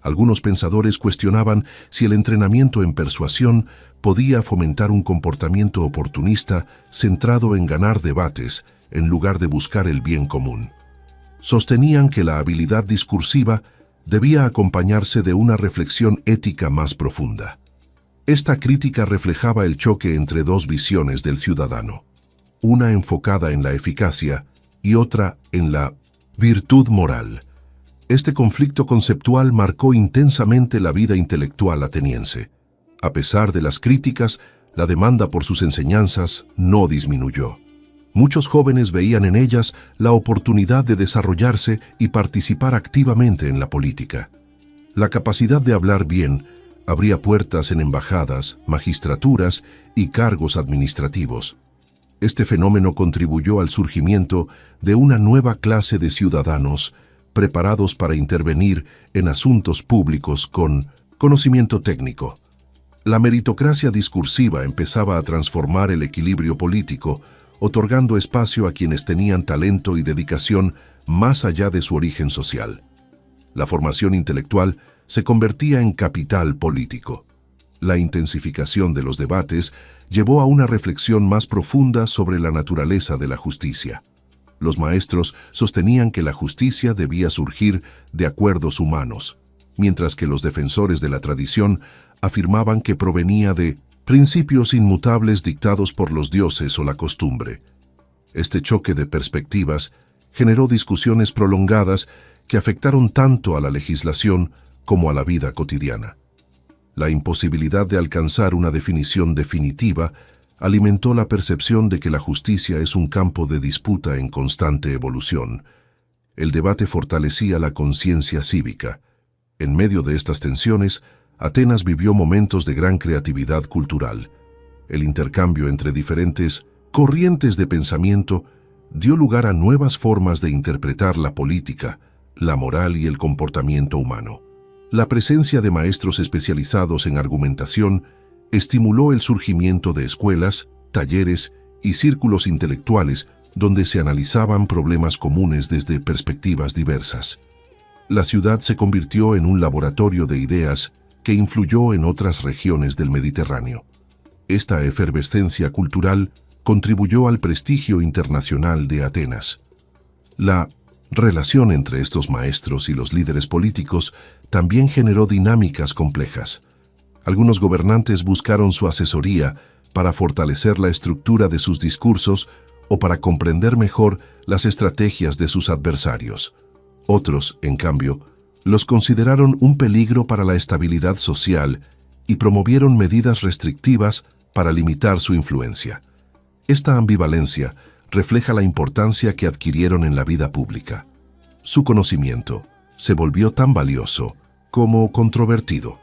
Algunos pensadores cuestionaban si el entrenamiento en persuasión podía fomentar un comportamiento oportunista centrado en ganar debates en lugar de buscar el bien común. Sostenían que la habilidad discursiva debía acompañarse de una reflexión ética más profunda. Esta crítica reflejaba el choque entre dos visiones del ciudadano, una enfocada en la eficacia y otra en la virtud moral. Este conflicto conceptual marcó intensamente la vida intelectual ateniense. A pesar de las críticas, la demanda por sus enseñanzas no disminuyó. Muchos jóvenes veían en ellas la oportunidad de desarrollarse y participar activamente en la política. La capacidad de hablar bien abría puertas en embajadas, magistraturas y cargos administrativos. Este fenómeno contribuyó al surgimiento de una nueva clase de ciudadanos preparados para intervenir en asuntos públicos con conocimiento técnico. La meritocracia discursiva empezaba a transformar el equilibrio político, otorgando espacio a quienes tenían talento y dedicación más allá de su origen social. La formación intelectual se convertía en capital político. La intensificación de los debates llevó a una reflexión más profunda sobre la naturaleza de la justicia. Los maestros sostenían que la justicia debía surgir de acuerdos humanos, mientras que los defensores de la tradición afirmaban que provenía de principios inmutables dictados por los dioses o la costumbre. Este choque de perspectivas generó discusiones prolongadas que afectaron tanto a la legislación como a la vida cotidiana. La imposibilidad de alcanzar una definición definitiva alimentó la percepción de que la justicia es un campo de disputa en constante evolución. El debate fortalecía la conciencia cívica. En medio de estas tensiones, Atenas vivió momentos de gran creatividad cultural. El intercambio entre diferentes corrientes de pensamiento dio lugar a nuevas formas de interpretar la política, la moral y el comportamiento humano. La presencia de maestros especializados en argumentación estimuló el surgimiento de escuelas, talleres y círculos intelectuales donde se analizaban problemas comunes desde perspectivas diversas. La ciudad se convirtió en un laboratorio de ideas que influyó en otras regiones del Mediterráneo. Esta efervescencia cultural contribuyó al prestigio internacional de Atenas. La relación entre estos maestros y los líderes políticos también generó dinámicas complejas. Algunos gobernantes buscaron su asesoría para fortalecer la estructura de sus discursos o para comprender mejor las estrategias de sus adversarios. Otros, en cambio, los consideraron un peligro para la estabilidad social y promovieron medidas restrictivas para limitar su influencia. Esta ambivalencia refleja la importancia que adquirieron en la vida pública. Su conocimiento se volvió tan valioso como controvertido.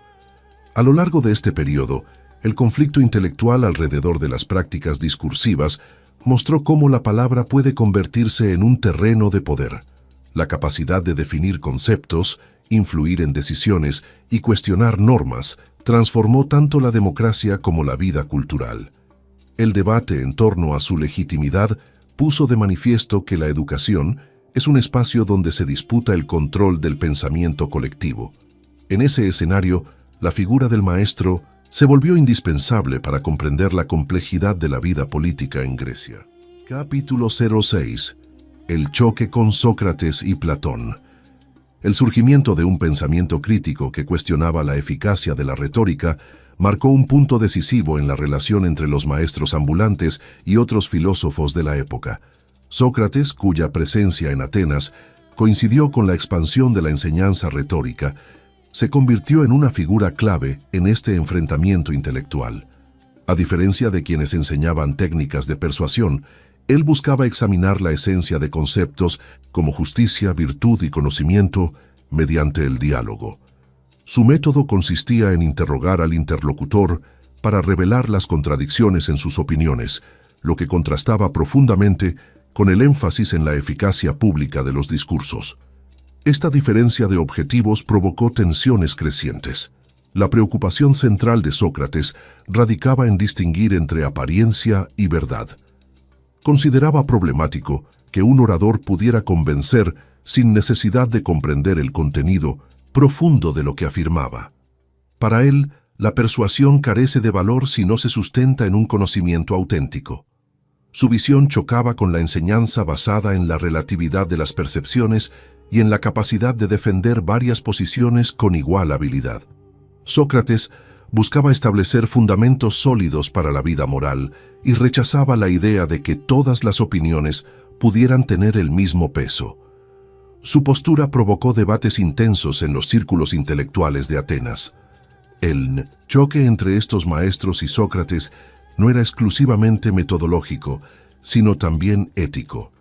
A lo largo de este periodo, el conflicto intelectual alrededor de las prácticas discursivas mostró cómo la palabra puede convertirse en un terreno de poder. La capacidad de definir conceptos, influir en decisiones y cuestionar normas transformó tanto la democracia como la vida cultural. El debate en torno a su legitimidad puso de manifiesto que la educación es un espacio donde se disputa el control del pensamiento colectivo. En ese escenario, la figura del maestro se volvió indispensable para comprender la complejidad de la vida política en Grecia. Capítulo 06. El choque con Sócrates y Platón. El surgimiento de un pensamiento crítico que cuestionaba la eficacia de la retórica marcó un punto decisivo en la relación entre los maestros ambulantes y otros filósofos de la época. Sócrates, cuya presencia en Atenas coincidió con la expansión de la enseñanza retórica, se convirtió en una figura clave en este enfrentamiento intelectual. A diferencia de quienes enseñaban técnicas de persuasión, él buscaba examinar la esencia de conceptos como justicia, virtud y conocimiento mediante el diálogo. Su método consistía en interrogar al interlocutor para revelar las contradicciones en sus opiniones, lo que contrastaba profundamente con el énfasis en la eficacia pública de los discursos. Esta diferencia de objetivos provocó tensiones crecientes. La preocupación central de Sócrates radicaba en distinguir entre apariencia y verdad. Consideraba problemático que un orador pudiera convencer sin necesidad de comprender el contenido profundo de lo que afirmaba. Para él, la persuasión carece de valor si no se sustenta en un conocimiento auténtico. Su visión chocaba con la enseñanza basada en la relatividad de las percepciones y en la capacidad de defender varias posiciones con igual habilidad. Sócrates buscaba establecer fundamentos sólidos para la vida moral y rechazaba la idea de que todas las opiniones pudieran tener el mismo peso. Su postura provocó debates intensos en los círculos intelectuales de Atenas. El choque entre estos maestros y Sócrates no era exclusivamente metodológico, sino también ético.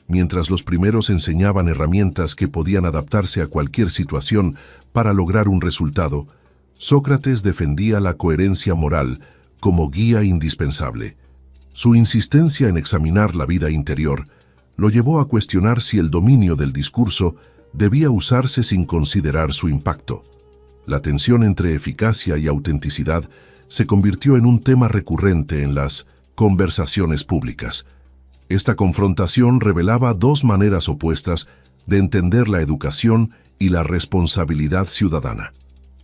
Mientras los primeros enseñaban herramientas que podían adaptarse a cualquier situación para lograr un resultado, Sócrates defendía la coherencia moral como guía indispensable. Su insistencia en examinar la vida interior lo llevó a cuestionar si el dominio del discurso debía usarse sin considerar su impacto. La tensión entre eficacia y autenticidad se convirtió en un tema recurrente en las conversaciones públicas. Esta confrontación revelaba dos maneras opuestas de entender la educación y la responsabilidad ciudadana.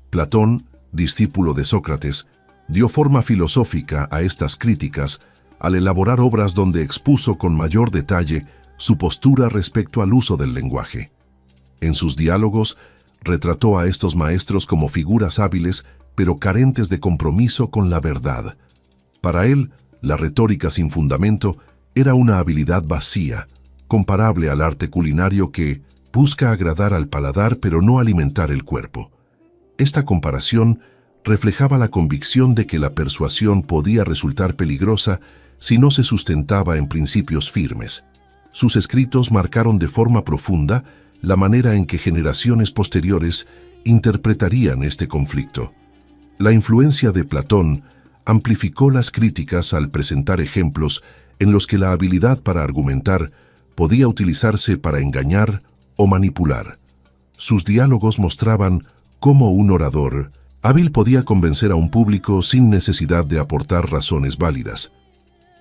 Platón, discípulo de Sócrates, dio forma filosófica a estas críticas al elaborar obras donde expuso con mayor detalle su postura respecto al uso del lenguaje. En sus diálogos, retrató a estos maestros como figuras hábiles, pero carentes de compromiso con la verdad. Para él, la retórica sin fundamento era una habilidad vacía, comparable al arte culinario que busca agradar al paladar pero no alimentar el cuerpo. Esta comparación reflejaba la convicción de que la persuasión podía resultar peligrosa si no se sustentaba en principios firmes. Sus escritos marcaron de forma profunda la manera en que generaciones posteriores interpretarían este conflicto. La influencia de Platón amplificó las críticas al presentar ejemplos en los que la habilidad para argumentar podía utilizarse para engañar o manipular. Sus diálogos mostraban cómo un orador hábil podía convencer a un público sin necesidad de aportar razones válidas.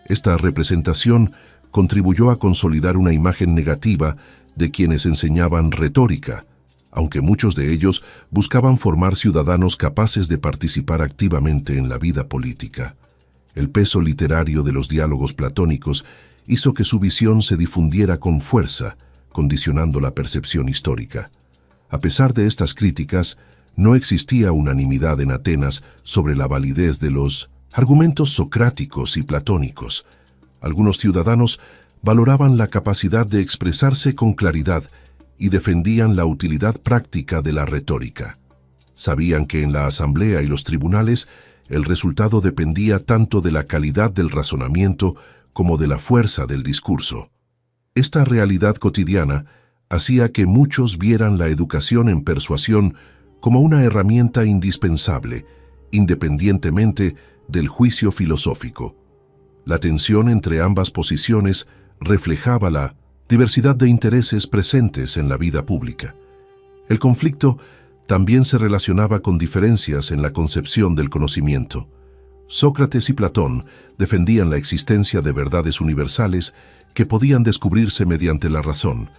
Esta representación contribuyó a consolidar una imagen negativa de quienes enseñaban retórica, aunque muchos de ellos buscaban formar ciudadanos capaces de participar activamente en la vida política. El peso literario de los diálogos platónicos hizo que su visión se difundiera con fuerza, condicionando la percepción histórica. A pesar de estas críticas, no existía unanimidad en Atenas sobre la validez de los argumentos socráticos y platónicos. Algunos ciudadanos valoraban la capacidad de expresarse con claridad y defendían la utilidad práctica de la retórica. Sabían que en la asamblea y los tribunales el resultado dependía tanto de la calidad del razonamiento como de la fuerza del discurso. Esta realidad cotidiana hacía que muchos vieran la educación en persuasión como una herramienta indispensable, independientemente del juicio filosófico. La tensión entre ambas posiciones reflejaba la diversidad de intereses presentes en la vida pública. El conflicto también se relacionaba con diferencias en la concepción del conocimiento. Sócrates y Platón defendían la existencia de verdades universales que podían descubrirse mediante la razón,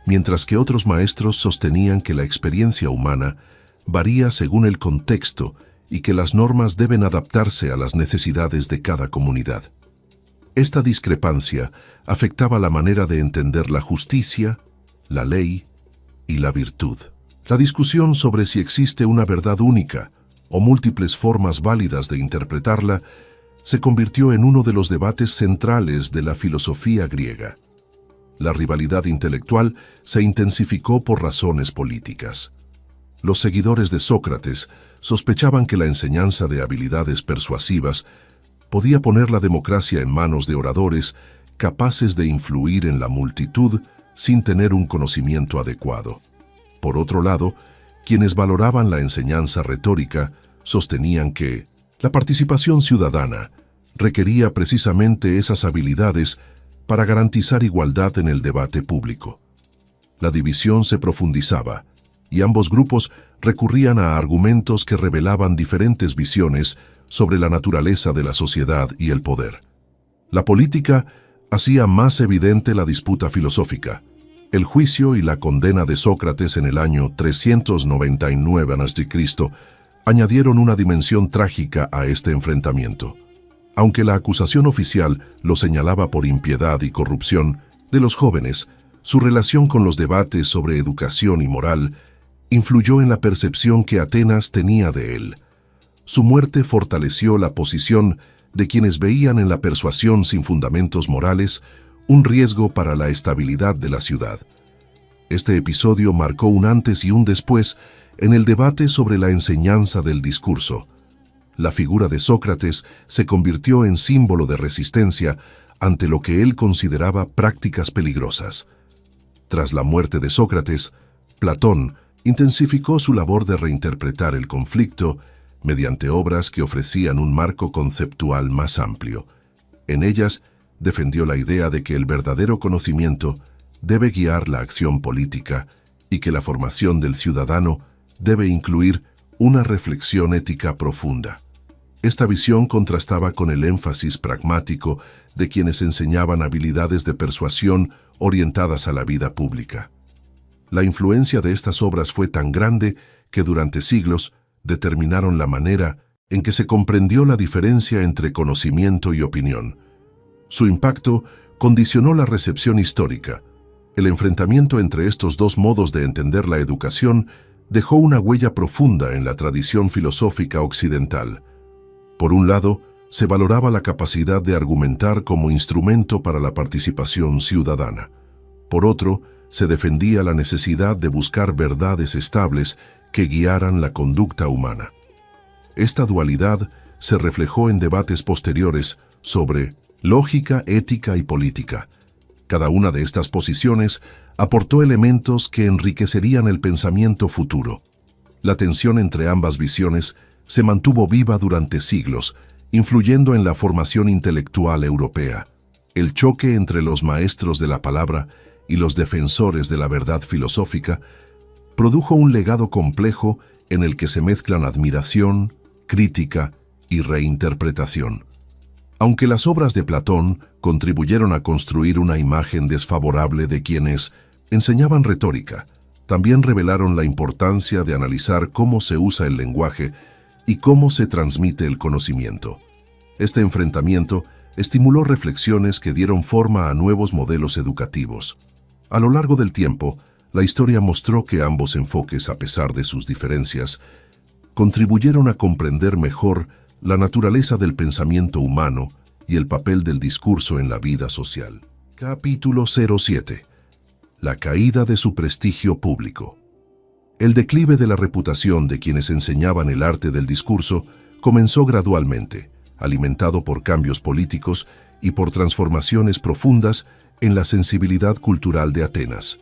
mientras que otros maestros sostenían que la experiencia humana varía según el contexto y que las normas deben adaptarse a las necesidades de cada comunidad. Esta discrepancia afectaba la manera de entender la justicia, la ley y la virtud. La discusión sobre si existe una verdad única o múltiples formas válidas de interpretarla se convirtió en uno de los debates centrales de la filosofía griega. La rivalidad intelectual se intensificó por razones políticas. Los seguidores de Sócrates sospechaban que la enseñanza de habilidades persuasivas podía poner la democracia en manos de oradores capaces de influir en la multitud sin tener un conocimiento adecuado. Por otro lado, quienes valoraban la enseñanza retórica sostenían que la participación ciudadana requería precisamente esas habilidades para garantizar igualdad en el debate público. La división se profundizaba y ambos grupos recurrían a argumentos que revelaban diferentes visiones sobre la naturaleza de la sociedad y el poder. La política hacía más evidente la disputa filosófica. El juicio y la condena de Sócrates en el año 399 a.C. añadieron una dimensión trágica a este enfrentamiento. Aunque la acusación oficial lo señalaba por impiedad y corrupción de los jóvenes, su relación con los debates sobre educación y moral influyó en la percepción que Atenas tenía de él. Su muerte fortaleció la posición de quienes veían en la persuasión sin fundamentos morales un riesgo para la estabilidad de la ciudad. Este episodio marcó un antes y un después en el debate sobre la enseñanza del discurso. La figura de Sócrates se convirtió en símbolo de resistencia ante lo que él consideraba prácticas peligrosas. Tras la muerte de Sócrates, Platón intensificó su labor de reinterpretar el conflicto mediante obras que ofrecían un marco conceptual más amplio. En ellas, defendió la idea de que el verdadero conocimiento debe guiar la acción política y que la formación del ciudadano debe incluir una reflexión ética profunda. Esta visión contrastaba con el énfasis pragmático de quienes enseñaban habilidades de persuasión orientadas a la vida pública. La influencia de estas obras fue tan grande que durante siglos determinaron la manera en que se comprendió la diferencia entre conocimiento y opinión. Su impacto condicionó la recepción histórica. El enfrentamiento entre estos dos modos de entender la educación dejó una huella profunda en la tradición filosófica occidental. Por un lado, se valoraba la capacidad de argumentar como instrumento para la participación ciudadana. Por otro, se defendía la necesidad de buscar verdades estables que guiaran la conducta humana. Esta dualidad se reflejó en debates posteriores sobre lógica, ética y política. Cada una de estas posiciones aportó elementos que enriquecerían el pensamiento futuro. La tensión entre ambas visiones se mantuvo viva durante siglos, influyendo en la formación intelectual europea. El choque entre los maestros de la palabra y los defensores de la verdad filosófica produjo un legado complejo en el que se mezclan admiración, crítica y reinterpretación. Aunque las obras de Platón contribuyeron a construir una imagen desfavorable de quienes enseñaban retórica, también revelaron la importancia de analizar cómo se usa el lenguaje y cómo se transmite el conocimiento. Este enfrentamiento estimuló reflexiones que dieron forma a nuevos modelos educativos. A lo largo del tiempo, la historia mostró que ambos enfoques, a pesar de sus diferencias, contribuyeron a comprender mejor la naturaleza del pensamiento humano y el papel del discurso en la vida social. Capítulo 07. La caída de su prestigio público. El declive de la reputación de quienes enseñaban el arte del discurso comenzó gradualmente, alimentado por cambios políticos y por transformaciones profundas en la sensibilidad cultural de Atenas.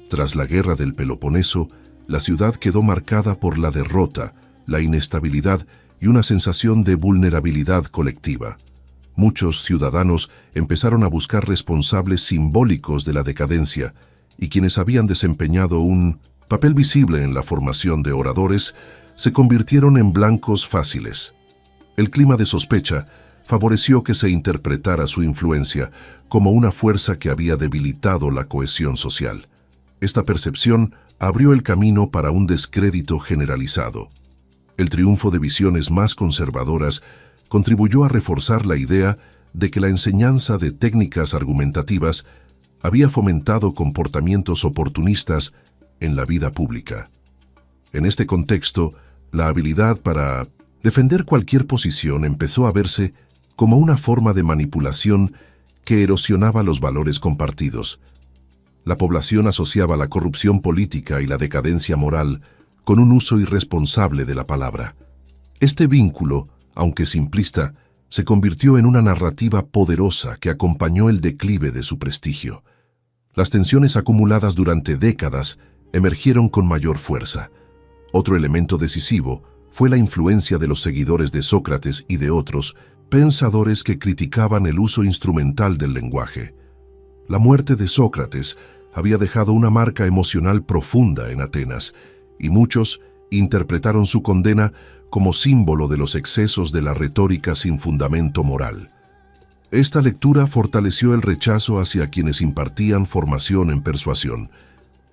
Tras la guerra del Peloponeso, la ciudad quedó marcada por la derrota, la inestabilidad y una sensación de vulnerabilidad colectiva. Muchos ciudadanos empezaron a buscar responsables simbólicos de la decadencia, y quienes habían desempeñado un papel visible en la formación de oradores se convirtieron en blancos fáciles. El clima de sospecha favoreció que se interpretara su influencia como una fuerza que había debilitado la cohesión social. Esta percepción abrió el camino para un descrédito generalizado. El triunfo de visiones más conservadoras contribuyó a reforzar la idea de que la enseñanza de técnicas argumentativas había fomentado comportamientos oportunistas en la vida pública. En este contexto, la habilidad para defender cualquier posición empezó a verse como una forma de manipulación que erosionaba los valores compartidos. La población asociaba la corrupción política y la decadencia moral con un uso irresponsable de la palabra. Este vínculo, aunque simplista, se convirtió en una narrativa poderosa que acompañó el declive de su prestigio. Las tensiones acumuladas durante décadas emergieron con mayor fuerza. Otro elemento decisivo fue la influencia de los seguidores de Sócrates y de otros pensadores que criticaban el uso instrumental del lenguaje. La muerte de Sócrates había dejado una marca emocional profunda en Atenas, y muchos interpretaron su condena como símbolo de los excesos de la retórica sin fundamento moral. Esta lectura fortaleció el rechazo hacia quienes impartían formación en persuasión.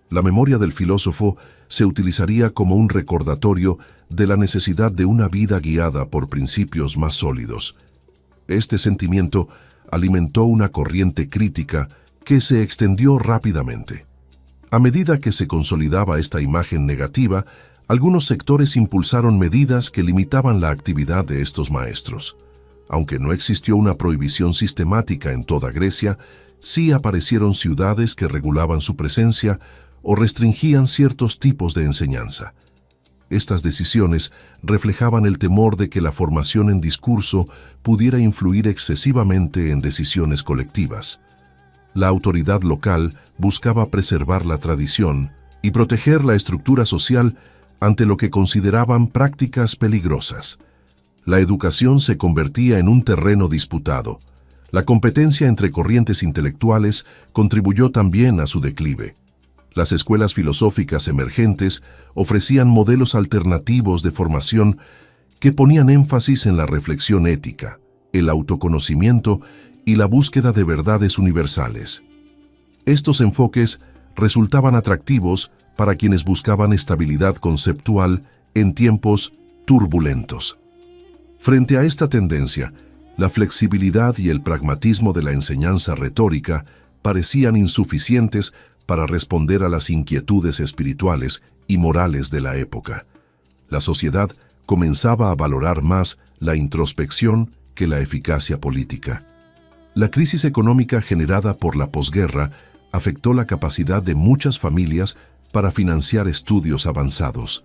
La memoria del filósofo se utilizaría como un recordatorio de la necesidad de una vida guiada por principios más sólidos. Este sentimiento alimentó una corriente crítica que se extendió rápidamente. A medida que se consolidaba esta imagen negativa, algunos sectores impulsaron medidas que limitaban la actividad de estos maestros. Aunque no existió una prohibición sistemática en toda Grecia, sí aparecieron ciudades que regulaban su presencia o restringían ciertos tipos de enseñanza. Estas decisiones reflejaban el temor de que la formación en discurso pudiera influir excesivamente en decisiones colectivas. La autoridad local buscaba preservar la tradición y proteger la estructura social ante lo que consideraban prácticas peligrosas. La educación se convertía en un terreno disputado. La competencia entre corrientes intelectuales contribuyó también a su declive. Las escuelas filosóficas emergentes ofrecían modelos alternativos de formación que ponían énfasis en la reflexión ética, el autoconocimiento y la búsqueda de verdades universales. Estos enfoques resultaban atractivos para quienes buscaban estabilidad conceptual en tiempos turbulentos. Frente a esta tendencia, la flexibilidad y el pragmatismo de la enseñanza retórica parecían insuficientes para responder a las inquietudes espirituales y morales de la época. La sociedad comenzaba a valorar más la introspección que la eficacia política. La crisis económica generada por la posguerra afectó la capacidad de muchas familias para financiar estudios avanzados.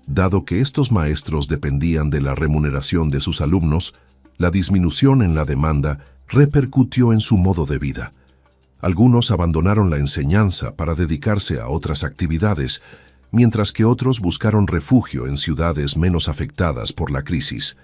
Dado que estos maestros dependían de la remuneración de sus alumnos, la disminución en la demanda repercutió en su modo de vida. Algunos abandonaron la enseñanza para dedicarse a otras actividades, mientras que otros buscaron refugio en ciudades menos afectadas por la crisis.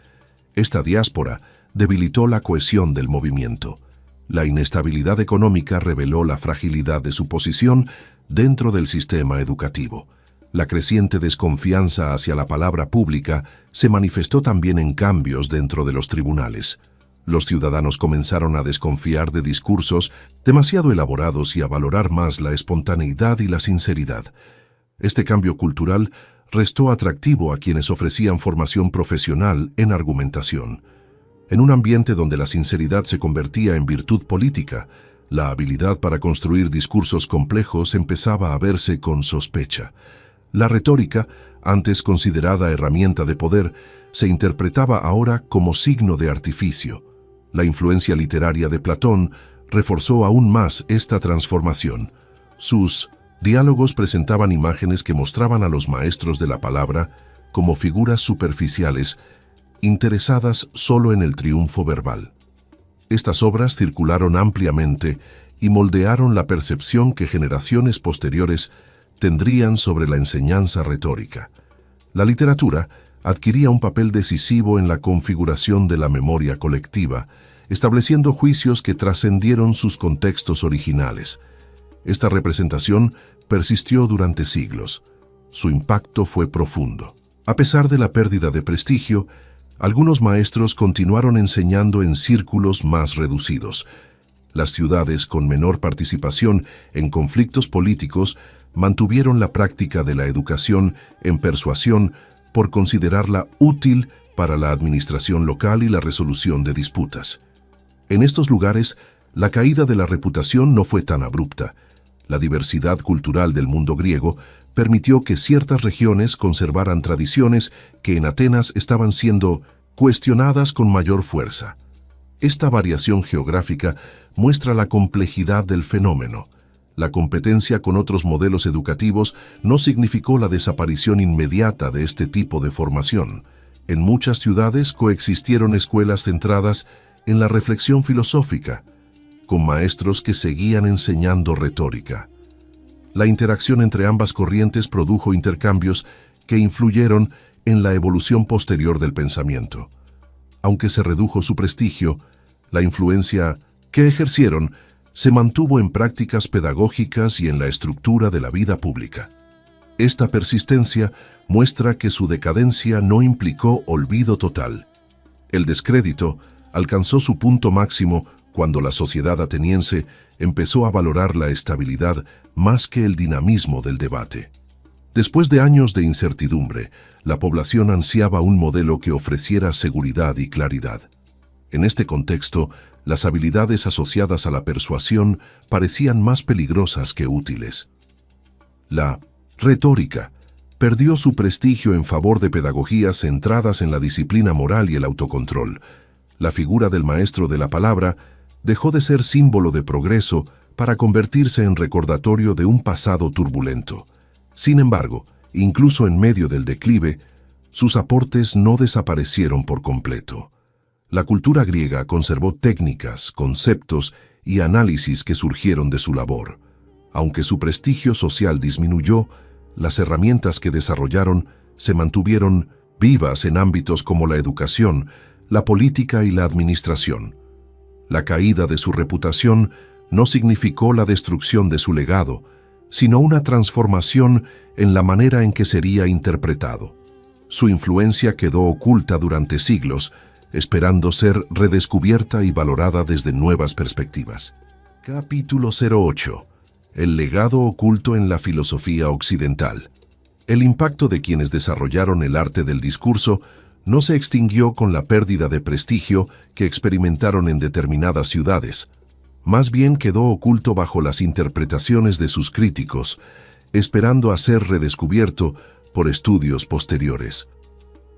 Esta diáspora debilitó la cohesión del movimiento. La inestabilidad económica reveló la fragilidad de su posición dentro del sistema educativo. La creciente desconfianza hacia la palabra pública se manifestó también en cambios dentro de los tribunales. Los ciudadanos comenzaron a desconfiar de discursos demasiado elaborados y a valorar más la espontaneidad y la sinceridad. Este cambio cultural restó atractivo a quienes ofrecían formación profesional en argumentación. En un ambiente donde la sinceridad se convertía en virtud política, la habilidad para construir discursos complejos empezaba a verse con sospecha. La retórica, antes considerada herramienta de poder, se interpretaba ahora como signo de artificio. La influencia literaria de Platón reforzó aún más esta transformación. Sus diálogos presentaban imágenes que mostraban a los maestros de la palabra como figuras superficiales, interesadas solo en el triunfo verbal. Estas obras circularon ampliamente y moldearon la percepción que generaciones posteriores tendrían sobre la enseñanza retórica. La literatura adquiría un papel decisivo en la configuración de la memoria colectiva, estableciendo juicios que trascendieron sus contextos originales. Esta representación persistió durante siglos. Su impacto fue profundo. A pesar de la pérdida de prestigio, algunos maestros continuaron enseñando en círculos más reducidos. Las ciudades con menor participación en conflictos políticos mantuvieron la práctica de la educación en persuasión por considerarla útil para la administración local y la resolución de disputas. En estos lugares, la caída de la reputación no fue tan abrupta. La diversidad cultural del mundo griego permitió que ciertas regiones conservaran tradiciones que en Atenas estaban siendo cuestionadas con mayor fuerza. Esta variación geográfica muestra la complejidad del fenómeno. La competencia con otros modelos educativos no significó la desaparición inmediata de este tipo de formación. En muchas ciudades coexistieron escuelas centradas en la reflexión filosófica, con maestros que seguían enseñando retórica. La interacción entre ambas corrientes produjo intercambios que influyeron en la evolución posterior del pensamiento. Aunque se redujo su prestigio, la influencia que ejercieron se mantuvo en prácticas pedagógicas y en la estructura de la vida pública. Esta persistencia muestra que su decadencia no implicó olvido total. El descrédito alcanzó su punto máximo cuando la sociedad ateniense empezó a valorar la estabilidad más que el dinamismo del debate. Después de años de incertidumbre, la población ansiaba un modelo que ofreciera seguridad y claridad. En este contexto, las habilidades asociadas a la persuasión parecían más peligrosas que útiles. La retórica perdió su prestigio en favor de pedagogías centradas en la disciplina moral y el autocontrol. La figura del maestro de la palabra dejó de ser símbolo de progreso para convertirse en recordatorio de un pasado turbulento. Sin embargo, incluso en medio del declive, sus aportes no desaparecieron por completo. La cultura griega conservó técnicas, conceptos y análisis que surgieron de su labor. Aunque su prestigio social disminuyó, las herramientas que desarrollaron se mantuvieron vivas en ámbitos como la educación, la política y la administración. La caída de su reputación no significó la destrucción de su legado, sino una transformación en la manera en que sería interpretado. Su influencia quedó oculta durante siglos, esperando ser redescubierta y valorada desde nuevas perspectivas. Capítulo 08. El legado oculto en la filosofía occidental. El impacto de quienes desarrollaron el arte del discurso no se extinguió con la pérdida de prestigio que experimentaron en determinadas ciudades. Más bien quedó oculto bajo las interpretaciones de sus críticos, esperando a ser redescubierto por estudios posteriores.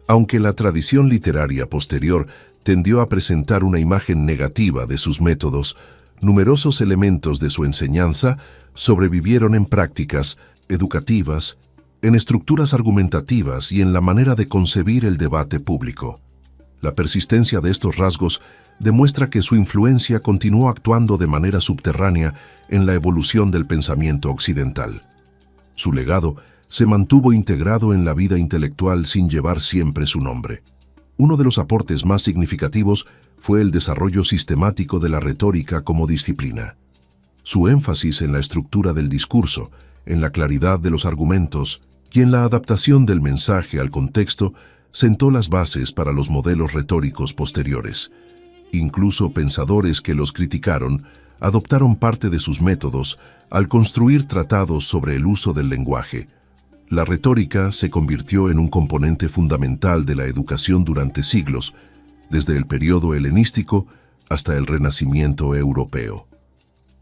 Aunque la tradición literaria posterior tendió a presentar una imagen negativa de sus métodos, numerosos elementos de su enseñanza sobrevivieron en prácticas educativas, en estructuras argumentativas y en la manera de concebir el debate público. La persistencia de estos rasgos demuestra que su influencia continuó actuando de manera subterránea en la evolución del pensamiento occidental. Su legado se mantuvo integrado en la vida intelectual sin llevar siempre su nombre. Uno de los aportes más significativos fue el desarrollo sistemático de la retórica como disciplina. Su énfasis en la estructura del discurso, en la claridad de los argumentos y en la adaptación del mensaje al contexto sentó las bases para los modelos retóricos posteriores. Incluso pensadores que los criticaron adoptaron parte de sus métodos al construir tratados sobre el uso del lenguaje. La retórica se convirtió en un componente fundamental de la educación durante siglos, desde el periodo helenístico hasta el Renacimiento europeo.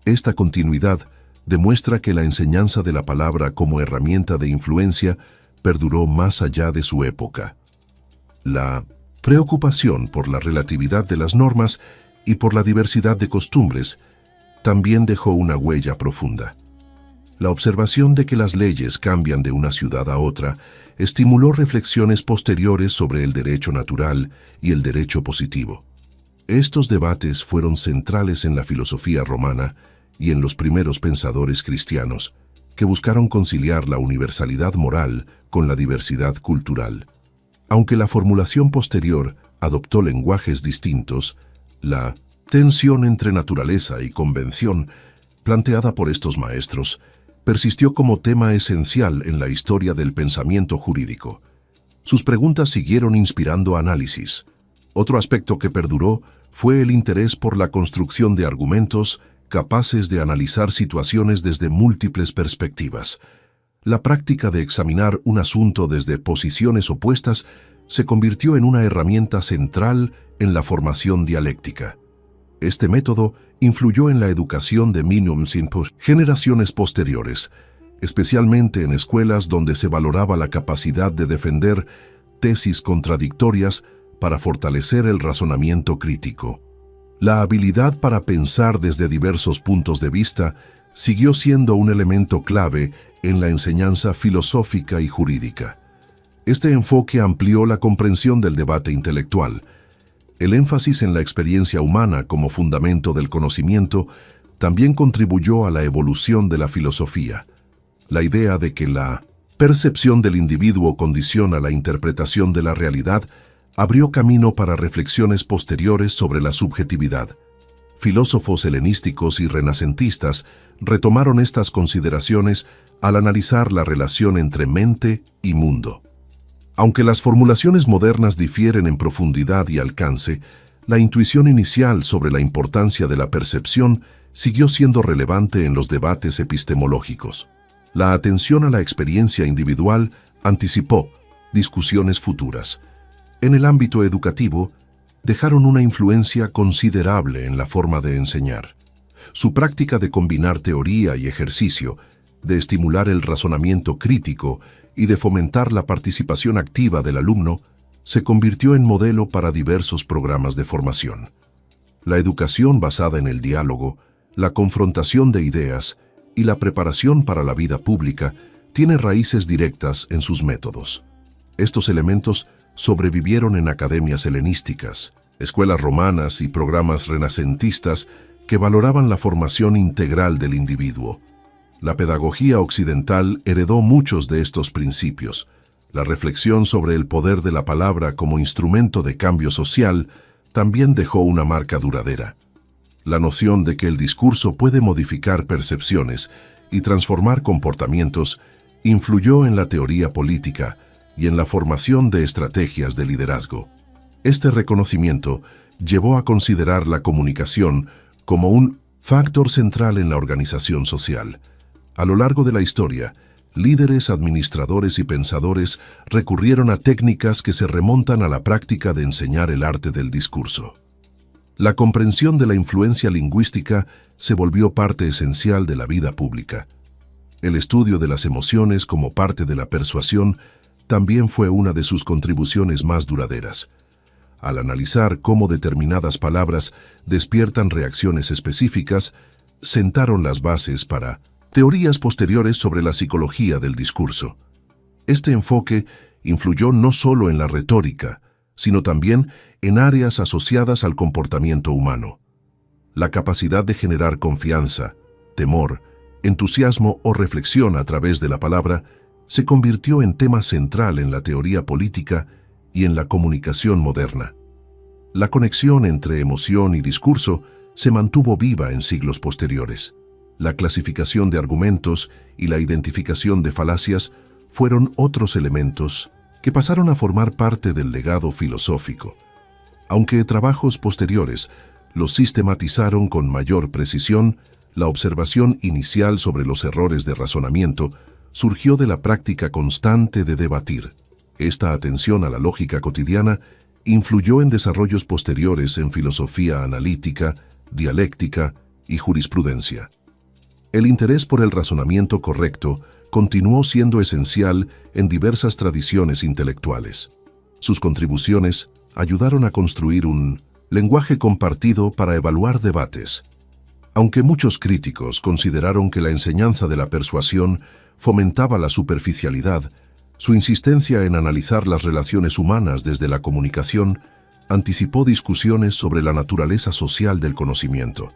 Esta continuidad demuestra que la enseñanza de la palabra como herramienta de influencia perduró más allá de su época. La preocupación por la relatividad de las normas y por la diversidad de costumbres también dejó una huella profunda. La observación de que las leyes cambian de una ciudad a otra estimuló reflexiones posteriores sobre el derecho natural y el derecho positivo. Estos debates fueron centrales en la filosofía romana y en los primeros pensadores cristianos, que buscaron conciliar la universalidad moral con la diversidad cultural. Aunque la formulación posterior adoptó lenguajes distintos, la tensión entre naturaleza y convención, planteada por estos maestros, persistió como tema esencial en la historia del pensamiento jurídico. Sus preguntas siguieron inspirando análisis. Otro aspecto que perduró fue el interés por la construcción de argumentos capaces de analizar situaciones desde múltiples perspectivas. La práctica de examinar un asunto desde posiciones opuestas se convirtió en una herramienta central en la formación dialéctica. Este método influyó en la educación de generaciones posteriores, especialmente en escuelas donde se valoraba la capacidad de defender tesis contradictorias para fortalecer el razonamiento crítico. La habilidad para pensar desde diversos puntos de vista siguió siendo un elemento clave en la enseñanza filosófica y jurídica. Este enfoque amplió la comprensión del debate intelectual. El énfasis en la experiencia humana como fundamento del conocimiento también contribuyó a la evolución de la filosofía. La idea de que la percepción del individuo condiciona la interpretación de la realidad abrió camino para reflexiones posteriores sobre la subjetividad. Filósofos helenísticos y renacentistas retomaron estas consideraciones al analizar la relación entre mente y mundo. Aunque las formulaciones modernas difieren en profundidad y alcance, la intuición inicial sobre la importancia de la percepción siguió siendo relevante en los debates epistemológicos. La atención a la experiencia individual anticipó discusiones futuras. En el ámbito educativo, dejaron una influencia considerable en la forma de enseñar. Su práctica de combinar teoría y ejercicio, de estimular el razonamiento crítico y de fomentar la participación activa del alumno, se convirtió en modelo para diversos programas de formación. La educación basada en el diálogo, la confrontación de ideas y la preparación para la vida pública tiene raíces directas en sus métodos. Estos elementos sobrevivieron en academias helenísticas, escuelas romanas y programas renacentistas que valoraban la formación integral del individuo. La pedagogía occidental heredó muchos de estos principios. La reflexión sobre el poder de la palabra como instrumento de cambio social también dejó una marca duradera. La noción de que el discurso puede modificar percepciones y transformar comportamientos influyó en la teoría política y en la formación de estrategias de liderazgo. Este reconocimiento llevó a considerar la comunicación como un factor central en la organización social. A lo largo de la historia, líderes, administradores y pensadores recurrieron a técnicas que se remontan a la práctica de enseñar el arte del discurso. La comprensión de la influencia lingüística se volvió parte esencial de la vida pública. El estudio de las emociones como parte de la persuasión también fue una de sus contribuciones más duraderas. Al analizar cómo determinadas palabras despiertan reacciones específicas, sentaron las bases para teorías posteriores sobre la psicología del discurso. Este enfoque influyó no solo en la retórica, sino también en áreas asociadas al comportamiento humano. La capacidad de generar confianza, temor, entusiasmo o reflexión a través de la palabra se convirtió en tema central en la teoría política y en la comunicación moderna. La conexión entre emoción y discurso se mantuvo viva en siglos posteriores. La clasificación de argumentos y la identificación de falacias fueron otros elementos que pasaron a formar parte del legado filosófico. Aunque trabajos posteriores los sistematizaron con mayor precisión, la observación inicial sobre los errores de razonamiento surgió de la práctica constante de debatir. Esta atención a la lógica cotidiana influyó en desarrollos posteriores en filosofía analítica, dialéctica y jurisprudencia. El interés por el razonamiento correcto continuó siendo esencial en diversas tradiciones intelectuales. Sus contribuciones ayudaron a construir un lenguaje compartido para evaluar debates. Aunque muchos críticos consideraron que la enseñanza de la persuasión fomentaba la superficialidad, su insistencia en analizar las relaciones humanas desde la comunicación anticipó discusiones sobre la naturaleza social del conocimiento.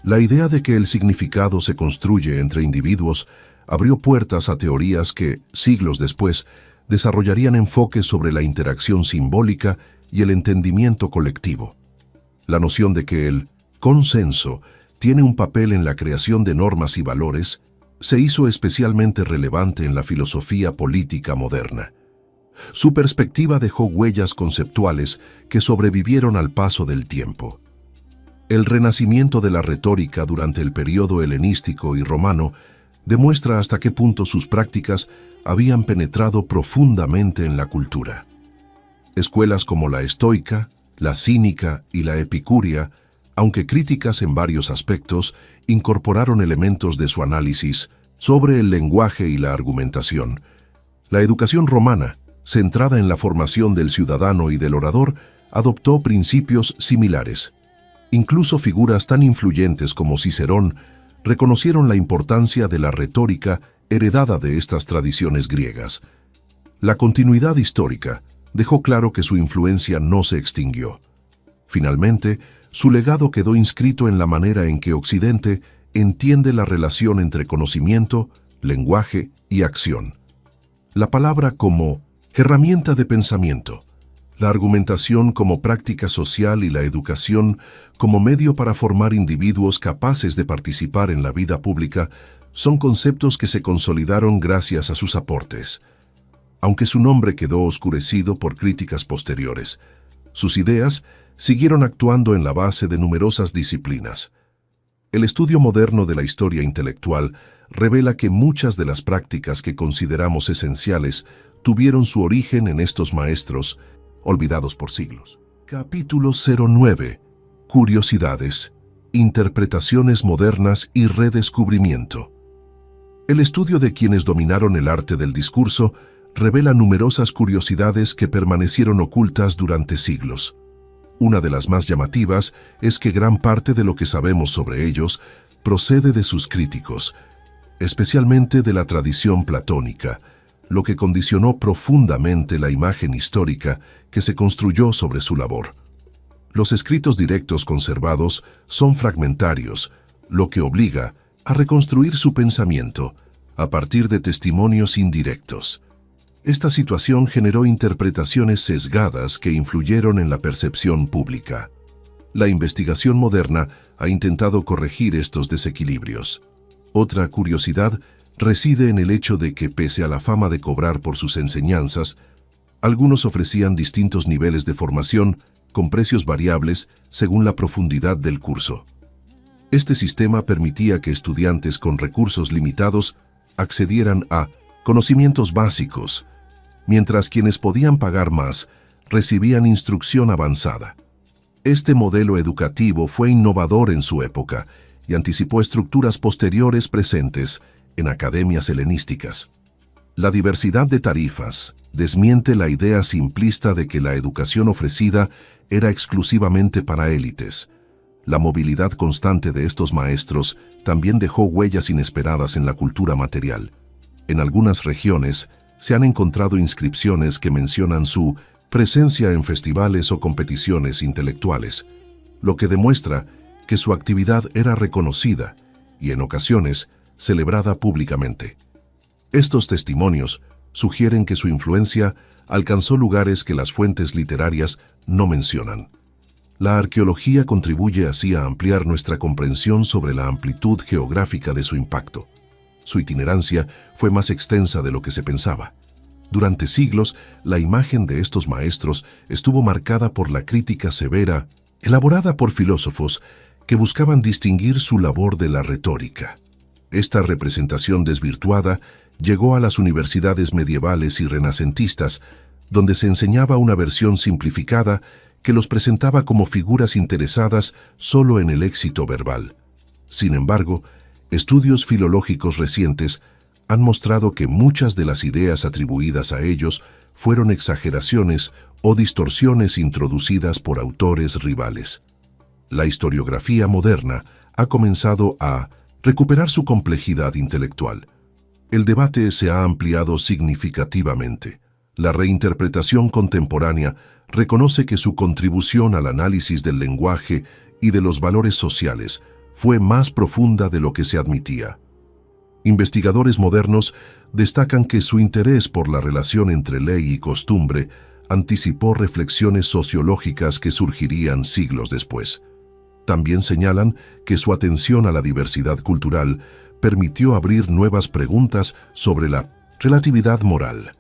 La idea de que el significado se construye entre individuos abrió puertas a teorías que, siglos después, desarrollarían enfoques sobre la interacción simbólica y el entendimiento colectivo. La noción de que el consenso tiene un papel en la creación de normas y valores, se hizo especialmente relevante en la filosofía política moderna. Su perspectiva dejó huellas conceptuales que sobrevivieron al paso del tiempo. El renacimiento de la retórica durante el período helenístico y romano demuestra hasta qué punto sus prácticas habían penetrado profundamente en la cultura. Escuelas como la estoica, la cínica y la epicúrea, aunque críticas en varios aspectos, incorporaron elementos de su análisis sobre el lenguaje y la argumentación. La educación romana, centrada en la formación del ciudadano y del orador, adoptó principios similares. Incluso figuras tan influyentes como Cicerón reconocieron la importancia de la retórica heredada de estas tradiciones griegas. La continuidad histórica dejó claro que su influencia no se extinguió. Finalmente, su legado quedó inscrito en la manera en que Occidente entiende la relación entre conocimiento, lenguaje y acción. La palabra como herramienta de pensamiento, la argumentación como práctica social y la educación como medio para formar individuos capaces de participar en la vida pública son conceptos que se consolidaron gracias a sus aportes. Aunque su nombre quedó oscurecido por críticas posteriores, sus ideas siguieron actuando en la base de numerosas disciplinas. El estudio moderno de la historia intelectual revela que muchas de las prácticas que consideramos esenciales tuvieron su origen en estos maestros, olvidados por siglos. Capítulo 09. Curiosidades, interpretaciones modernas y redescubrimiento. El estudio de quienes dominaron el arte del discurso revela numerosas curiosidades que permanecieron ocultas durante siglos. Una de las más llamativas es que gran parte de lo que sabemos sobre ellos procede de sus críticos, especialmente de la tradición platónica, lo que condicionó profundamente la imagen histórica que se construyó sobre su labor. Los escritos directos conservados son fragmentarios, lo que obliga a reconstruir su pensamiento a partir de testimonios indirectos. Esta situación generó interpretaciones sesgadas que influyeron en la percepción pública. La investigación moderna ha intentado corregir estos desequilibrios. Otra curiosidad reside en el hecho de que, pese a la fama de cobrar por sus enseñanzas, algunos ofrecían distintos niveles de formación con precios variables según la profundidad del curso. Este sistema permitía que estudiantes con recursos limitados accedieran a conocimientos básicos, mientras quienes podían pagar más recibían instrucción avanzada. Este modelo educativo fue innovador en su época y anticipó estructuras posteriores presentes en academias helenísticas. La diversidad de tarifas desmiente la idea simplista de que la educación ofrecida era exclusivamente para élites. La movilidad constante de estos maestros también dejó huellas inesperadas en la cultura material. En algunas regiones se han encontrado inscripciones que mencionan su presencia en festivales o competiciones intelectuales, lo que demuestra que su actividad era reconocida y, en ocasiones, celebrada públicamente. Estos testimonios sugieren que su influencia alcanzó lugares que las fuentes literarias no mencionan. La arqueología contribuye así a ampliar nuestra comprensión sobre la amplitud geográfica de su impacto. Su itinerancia fue más extensa de lo que se pensaba. Durante siglos, la imagen de estos maestros estuvo marcada por la crítica severa, elaborada por filósofos que buscaban distinguir su labor de la retórica. Esta representación desvirtuada llegó a las universidades medievales y renacentistas, donde se enseñaba una versión simplificada que los presentaba como figuras interesadas solo en el éxito verbal. Sin embargo, estudios filológicos recientes han mostrado que muchas de las ideas atribuidas a ellos fueron exageraciones o distorsiones introducidas por autores rivales. La historiografía moderna ha comenzado a recuperar su complejidad intelectual. El debate se ha ampliado significativamente. La reinterpretación contemporánea reconoce que su contribución al análisis del lenguaje y de los valores sociales fue más profunda de lo que se admitía. Investigadores modernos destacan que su interés por la relación entre ley y costumbre anticipó reflexiones sociológicas que surgirían siglos después. También señalan que su atención a la diversidad cultural permitió abrir nuevas preguntas sobre la relatividad moral.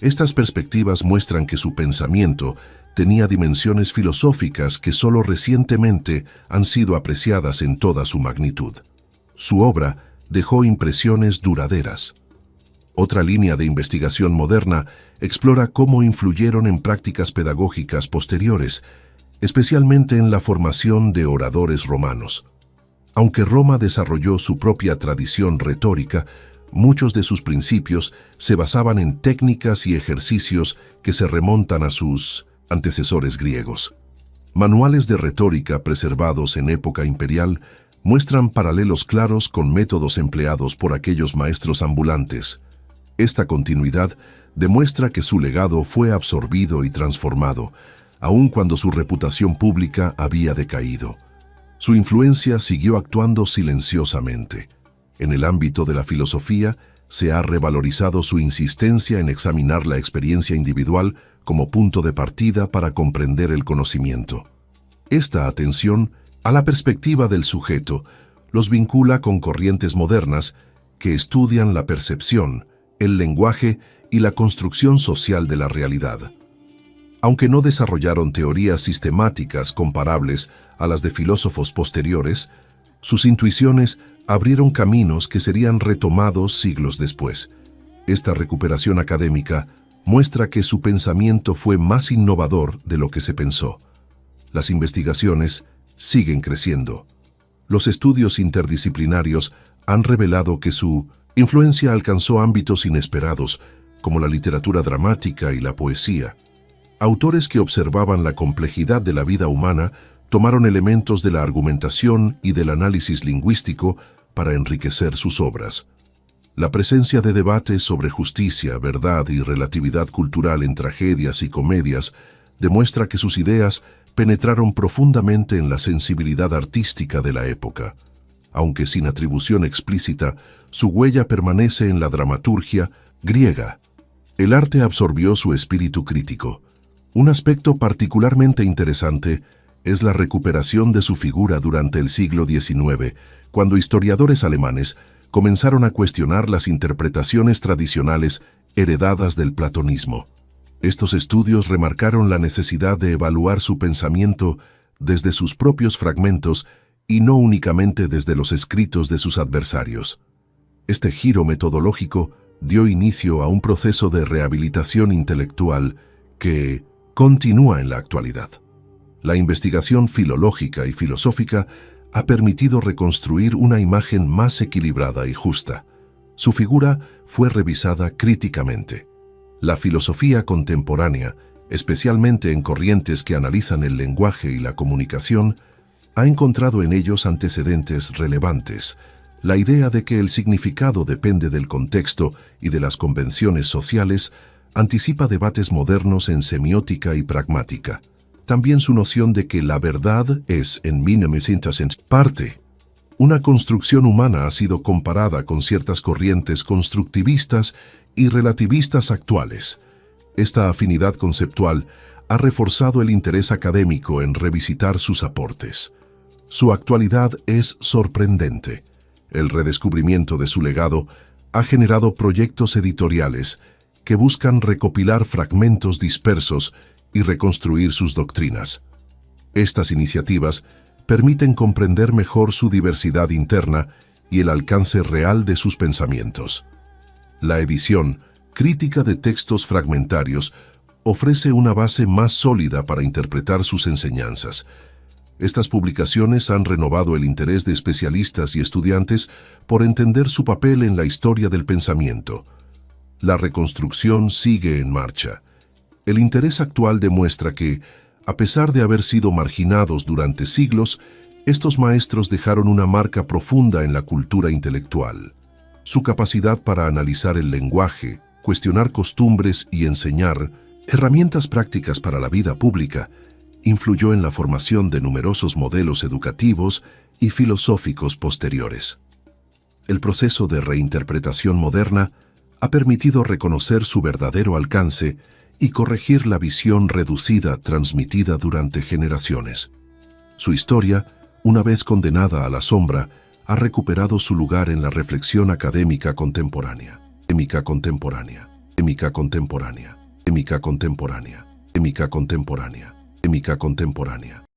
Estas perspectivas muestran que su pensamiento tenía dimensiones filosóficas que solo recientemente han sido apreciadas en toda su magnitud. Su obra dejó impresiones duraderas. Otra línea de investigación moderna explora cómo influyeron en prácticas pedagógicas posteriores, especialmente en la formación de oradores romanos. Aunque Roma desarrolló su propia tradición retórica, muchos de sus principios se basaban en técnicas y ejercicios que se remontan a sus antecesores griegos. Manuales de retórica preservados en época imperial muestran paralelos claros con métodos empleados por aquellos maestros ambulantes. Esta continuidad demuestra que su legado fue absorbido y transformado, aun cuando su reputación pública había decaído. Su influencia siguió actuando silenciosamente. En el ámbito de la filosofía, se ha revalorizado su insistencia en examinar la experiencia individual como punto de partida para comprender el conocimiento. Esta atención a la perspectiva del sujeto los vincula con corrientes modernas que estudian la percepción, el lenguaje y la construcción social de la realidad. Aunque no desarrollaron teorías sistemáticas comparables a las de filósofos posteriores, sus intuiciones abrieron caminos que serían retomados siglos después. Esta recuperación académica muestra que su pensamiento fue más innovador de lo que se pensó. Las investigaciones siguen creciendo. Los estudios interdisciplinarios han revelado que su influencia alcanzó ámbitos inesperados, como la literatura dramática y la poesía. Autores que observaban la complejidad de la vida humana tomaron elementos de la argumentación y del análisis lingüístico para enriquecer sus obras. La presencia de debates sobre justicia, verdad y relatividad cultural en tragedias y comedias demuestra que sus ideas penetraron profundamente en la sensibilidad artística de la época. Aunque sin atribución explícita, su huella permanece en la dramaturgia griega. El arte absorbió su espíritu crítico. Un aspecto particularmente interesante es la recuperación de su figura durante el siglo XIX, cuando historiadores alemanes comenzaron a cuestionar las interpretaciones tradicionales heredadas del platonismo. Estos estudios remarcaron la necesidad de evaluar su pensamiento desde sus propios fragmentos y no únicamente desde los escritos de sus adversarios. Este giro metodológico dio inicio a un proceso de rehabilitación intelectual que continúa en la actualidad. La investigación filológica y filosófica ha permitido reconstruir una imagen más equilibrada y justa. Su figura fue revisada críticamente. La filosofía contemporánea, especialmente en corrientes que analizan el lenguaje y la comunicación, ha encontrado en ellos antecedentes relevantes. La idea de que el significado depende del contexto y de las convenciones sociales anticipa debates modernos en semiótica y pragmática. También su noción de que la verdad es, en minimis intersens, parte. Una construcción humana ha sido comparada con ciertas corrientes constructivistas y relativistas actuales. Esta afinidad conceptual ha reforzado el interés académico en revisitar sus aportes. Su actualidad es sorprendente. El redescubrimiento de su legado ha generado proyectos editoriales que buscan recopilar fragmentos dispersos y reconstruir sus doctrinas. Estas iniciativas permiten comprender mejor su diversidad interna y el alcance real de sus pensamientos. La edición crítica de textos fragmentarios ofrece una base más sólida para interpretar sus enseñanzas. Estas publicaciones han renovado el interés de especialistas y estudiantes por entender su papel en la historia del pensamiento. La reconstrucción sigue en marcha. El interés actual demuestra que, a pesar de haber sido marginados durante siglos, estos maestros dejaron una marca profunda en la cultura intelectual. Su capacidad para analizar el lenguaje, cuestionar costumbres y enseñar herramientas prácticas para la vida pública influyó en la formación de numerosos modelos educativos y filosóficos posteriores. El proceso de reinterpretación moderna ha permitido reconocer su verdadero alcance y corregir la visión reducida transmitida durante generaciones. Su historia, una vez condenada a la sombra, ha recuperado su lugar en la reflexión académica contemporánea. Académica contemporánea. Académica contemporánea. Académica contemporánea. Académica contemporánea. Académica contemporánea.